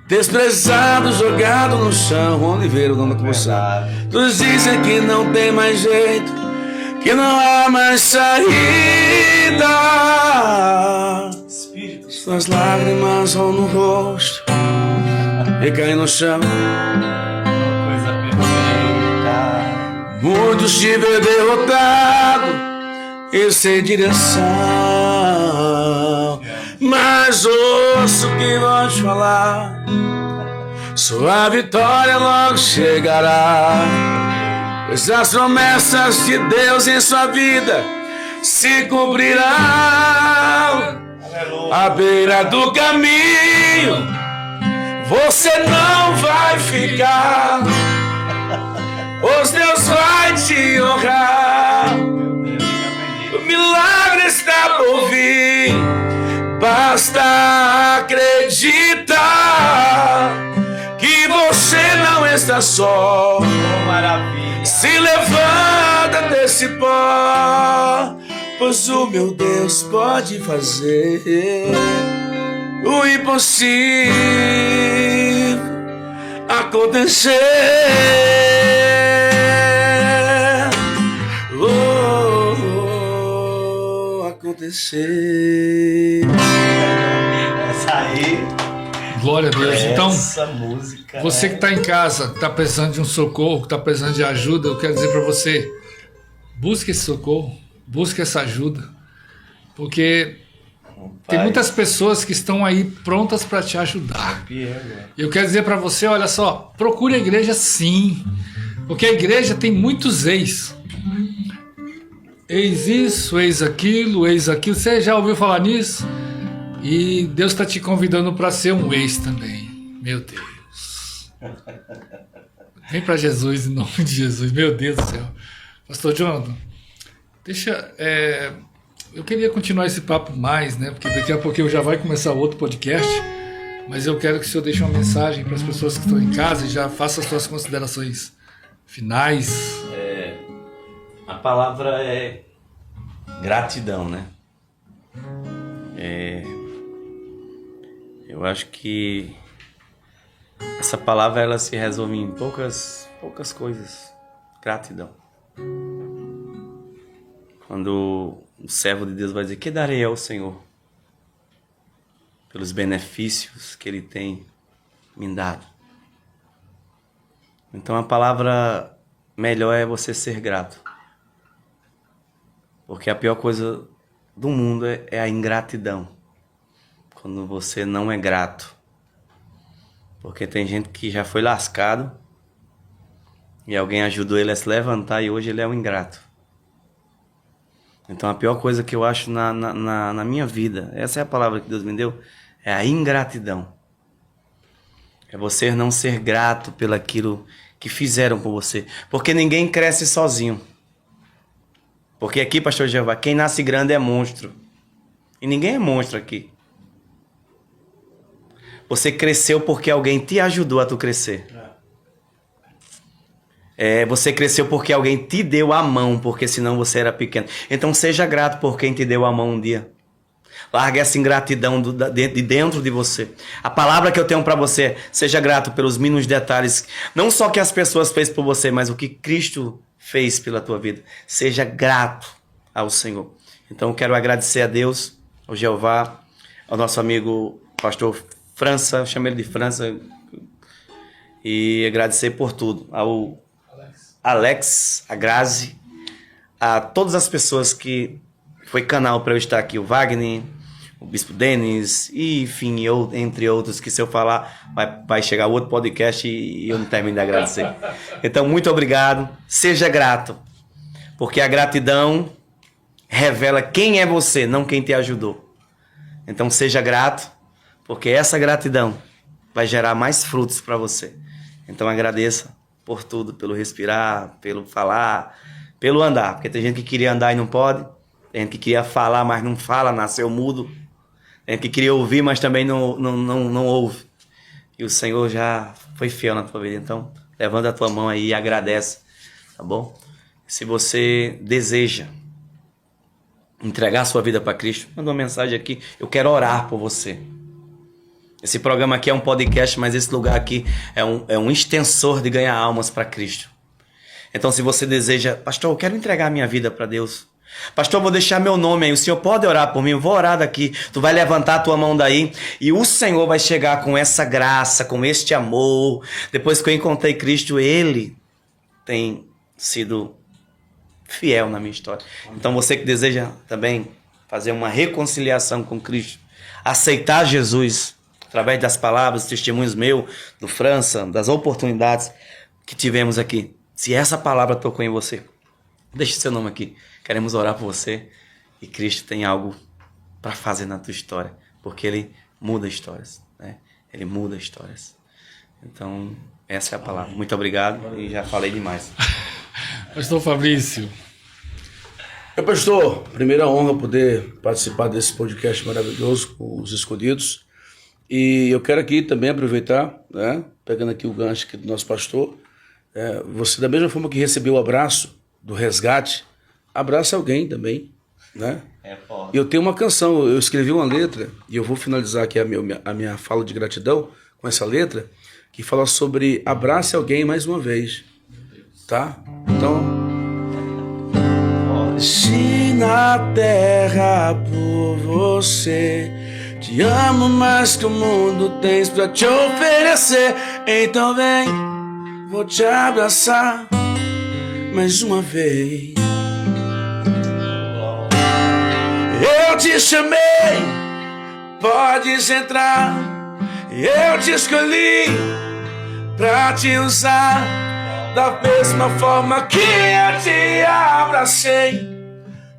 desprezado, jogado no chão. Oliveira, o nome da comissão. Todos dizem que não tem mais jeito, que não há mais saída. Espírito. Suas lágrimas vão no rosto e caem no chão. Coisa perfeita. Muitos te vê derrotado e sem direção, mas ouço o que vou te falar, sua vitória logo chegará, pois as promessas de Deus em sua vida se cumprirão. À beira do caminho você não vai ficar, pois Deus vai te honrar. O milagre está por vir, basta acreditar que você não está só. Se levanta desse pó, pois o meu Deus pode fazer o impossível acontecer. Acontecer. Essa aí. Glória a Deus. Então, Essa música. você que está em casa, está precisando de um socorro, está precisando de ajuda, eu quero dizer para você, busque esse socorro, busque essa ajuda, porque tem muitas pessoas que estão aí prontas para te ajudar. Eu quero dizer para você, olha só, procure a igreja sim, porque a igreja tem muitos ex. Eis isso, eis aquilo, eis aquilo. Você já ouviu falar nisso? E Deus está te convidando para ser um ex também. Meu Deus. Vem para Jesus em nome de Jesus. Meu Deus do céu. Pastor Jonathan, eu queria continuar esse papo mais, né? Porque daqui a pouquinho já vai começar outro podcast. Mas eu quero que o senhor deixe uma mensagem para as pessoas que estão em casa e já faça as suas considerações finais. A palavra é gratidão, né? Eu acho que essa palavra ela se resume em poucas coisas. Gratidão. Quando o servo de Deus vai dizer: que darei ao Senhor pelos benefícios que Ele tem me dado. Então a palavra melhor é você ser grato. Porque a pior coisa do mundo é a ingratidão. Quando você não é grato. Porque tem gente que já foi lascado e alguém ajudou ele a se levantar e hoje ele é um ingrato. Então a pior coisa que eu acho na minha vida, essa é a palavra que Deus me deu, é a ingratidão. É você não ser grato pelaquilo que fizeram por você. Porque ninguém cresce sozinho. Porque aqui, pastor Jeová, quem nasce grande é monstro. E ninguém é monstro aqui. Você cresceu porque alguém te ajudou a tu crescer. Você cresceu porque alguém te deu a mão, porque senão você era pequeno. Então seja grato por quem te deu a mão um dia. Larga essa ingratidão de dentro de você. A palavra que eu tenho para você é: seja grato pelos mínimos detalhes. Não só que as pessoas fez por você, mas o que Cristo fez pela tua vida. Seja grato ao Senhor. Então eu quero agradecer a Deus, ao Jeová, ao nosso amigo pastor França, chamo ele de França, e agradecer por tudo, ao Alex, a Grazi, a todas as pessoas que foi canal para eu estar aqui, o Wagner, o Bispo Denis, e enfim, entre outros, que se eu falar vai chegar outro podcast e eu não termino de agradecer. Então, muito obrigado, seja grato, porque a gratidão revela quem é você, não quem te ajudou. Então, seja grato, porque essa gratidão vai gerar mais frutos para você. Então, agradeça por tudo, pelo respirar, pelo falar, pelo andar, porque tem gente que queria andar e não pode, tem gente que queria falar, mas não fala, nasceu mudo. Tem gente que queria ouvir, mas também não ouve. E o Senhor já foi fiel na tua vida. Então, levanta a tua mão aí e agradece, tá bom? Se você deseja entregar a sua vida para Cristo, manda uma mensagem aqui. Eu quero orar por você. Esse programa aqui é um podcast, mas esse lugar aqui é um extensor de ganhar almas para Cristo. Então, se você deseja: pastor, eu quero entregar a minha vida para Deus. Pastor, vou deixar meu nome aí. O senhor pode orar por mim? Eu vou orar daqui. Tu vai levantar a tua mão daí e o Senhor vai chegar com essa graça, com este amor. Depois que eu encontrei Cristo, Ele tem sido fiel na minha história. Então você que deseja também fazer uma reconciliação com Cristo, aceitar Jesus através das palavras, testemunhos meus, do França, das oportunidades que tivemos aqui. Se essa palavra tocou em você, deixe seu nome aqui. Queremos orar por você e Cristo tem algo para fazer na tua história, porque Ele muda histórias, né? Ele muda histórias. Então, essa é a palavra. Muito obrigado e já falei demais. Pastor Fabrício. Pastor, primeira honra poder participar desse podcast maravilhoso com os escolhidos. E eu quero aqui também aproveitar, né, pegando aqui o gancho aqui do nosso pastor, você da mesma forma que recebeu o abraço do resgate, abraça alguém também, né? E eu tenho uma canção, eu escrevi uma letra, e eu vou finalizar aqui a minha fala de gratidão com essa letra, que fala sobre abrace alguém mais uma vez, tá? Então... Se na terra por você, te amo mais que o mundo tens pra te oferecer. Então vem, vou te abraçar mais uma vez. Eu te chamei, podes entrar. Eu te escolhi pra te usar da mesma forma que eu te abracei.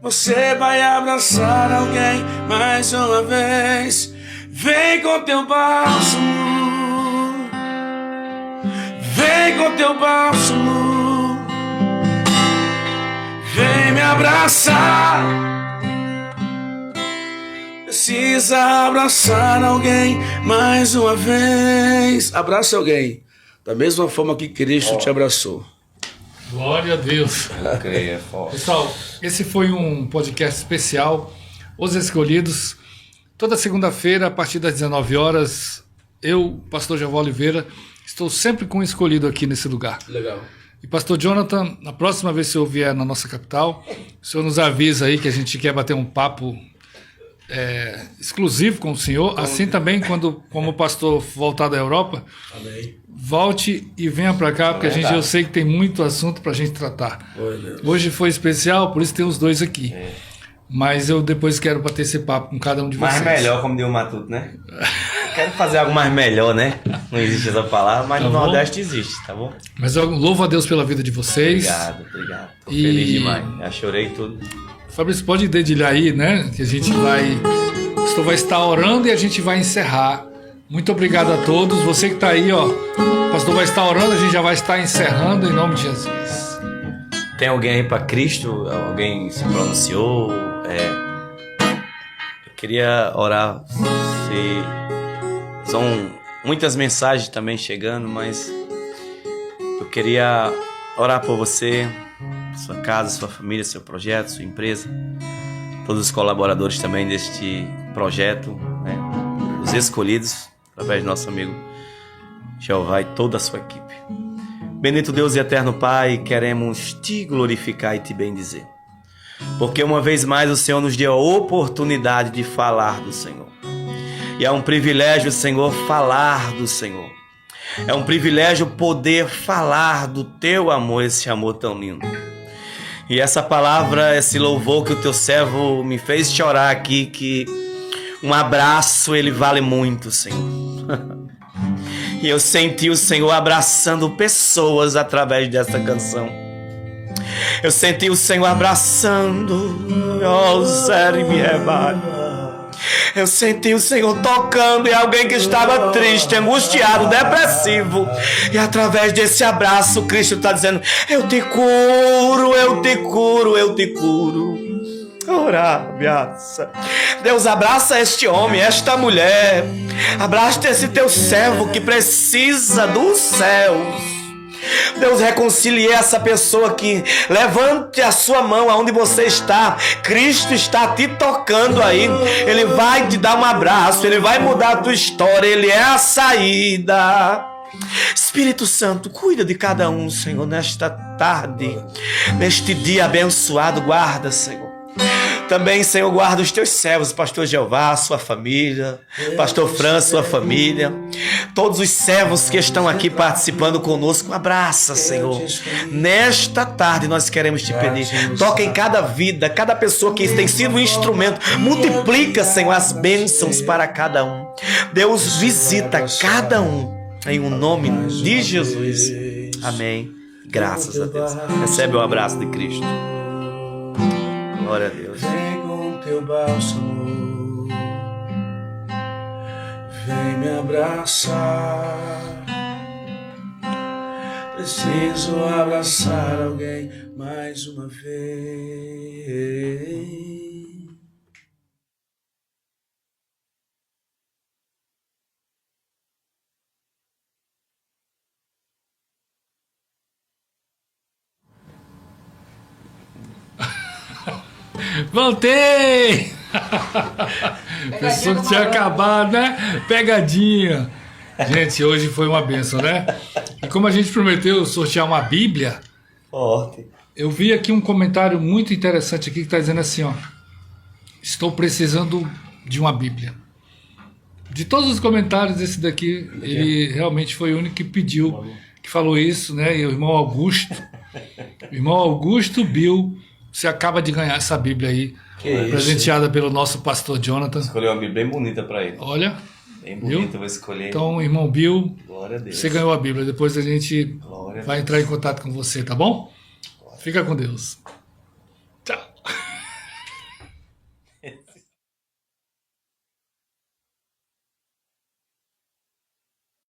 Você vai abraçar alguém mais uma vez. Vem com teu bálsamo, vem com teu bálsamo, vem me abraçar. Precisa abraçar alguém mais uma vez. Abraça alguém da mesma forma que Cristo te abraçou. Glória a Deus. Eu creio, é forte. Pessoal, esse foi um podcast especial, Os Escolhidos. Toda segunda-feira, a partir das 19 horas, eu, pastor Jeová Oliveira, estou sempre com um escolhido aqui nesse lugar. Legal. E pastor Jonathan, na próxima vez que o senhor vier na nossa capital, o senhor nos avisa aí que a gente quer bater um papo exclusivo com o senhor. Assim também, como o pastor voltar da Europa, Amém. volte e venha para cá, porque eu sei que tem muito assunto para a gente tratar. Hoje foi especial, por isso tem os dois aqui. Mas eu depois quero bater esse papo com cada um de vocês. Mais melhor, como deu o Matuto, né? Quero fazer algo mais melhor, né? Não existe essa palavra, mas Tá no bom? Nordeste existe, tá bom? Mas eu louvo a Deus pela vida de vocês. Obrigado. Tô feliz demais. Já chorei tudo. Fabrício, pode dedilhar aí, né? Que a gente vai... O pastor vai estar orando e a gente vai encerrar. Muito obrigado a todos. Você que está aí, ó. O pastor vai estar orando, a gente já vai estar encerrando em nome de Jesus. Tem alguém aí para Cristo? Alguém se pronunciou? Eu queria orar. São muitas mensagens também chegando, mas eu queria orar por você, sua casa, sua família, seu projeto, sua empresa, todos os colaboradores também deste projeto, né? Os escolhidos, através do nosso amigo Jeová e toda a sua equipe. Bendito Deus e eterno Pai, queremos te glorificar e te bendizer, porque uma vez mais o Senhor nos deu a oportunidade de falar do Senhor. E é um privilégio, Senhor, falar do Senhor. É um privilégio poder falar do teu amor, esse amor tão lindo. E essa palavra, esse louvor que o teu servo me fez chorar aqui, que um abraço, ele vale muito, Senhor. E eu senti o Senhor abraçando pessoas através dessa canção. Eu senti o Senhor abraçando, eu senti o Senhor tocando em alguém que estava triste, angustiado, depressivo. E através desse abraço, Cristo está dizendo: eu te curo, eu te curo, eu te curo. Deus, abraça este homem, esta mulher. Abraça esse teu servo que precisa dos céus. Deus, reconcilie essa pessoa aqui. Levante a sua mão aonde você está. Cristo está te tocando aí. Ele vai te dar um abraço. Ele vai mudar a tua história. Ele é a saída. Espírito Santo, cuida de cada um, Senhor, nesta tarde, neste dia abençoado. Guarda, Senhor. Também, Senhor, guarda os teus servos, pastor Jeová, sua família, pastor Fran, sua família. todos os servos que estão aqui participando conosco. Abraça, Senhor. Nesta tarde nós queremos te pedir, toca em cada vida, cada pessoa que tem sido um instrumento, multiplica, Senhor, as bênçãos para cada um. Deus, visita cada um em o nome de Jesus. Amém. Graças a Deus. Recebe o abraço de Cristo. Glória a Deus. Vem com teu bálsamo, vem me abraçar. Preciso abraçar alguém mais uma vez. Voltei! Pensou que tinha acabado, né? Pegadinha. Gente, hoje foi uma bênção, né? E como a gente prometeu sortear uma Bíblia, Forte. eu vi aqui um comentário muito interessante aqui que está dizendo assim, ó: estou precisando de uma Bíblia. De todos os comentários, esse daqui, ele realmente foi o único que pediu, que falou isso, né? E o irmão Augusto Bill, você acaba de ganhar essa Bíblia aí, presenteada pelo nosso pastor Jonathan. Escolheu uma Bíblia bem bonita para ele. Olha, Bem bonita, viu? vou escolher. Então, irmão Bill, Glória a Deus. você ganhou a Bíblia. Depois a gente Glória a vai Deus. entrar em contato com você, tá bom? Fica com Deus.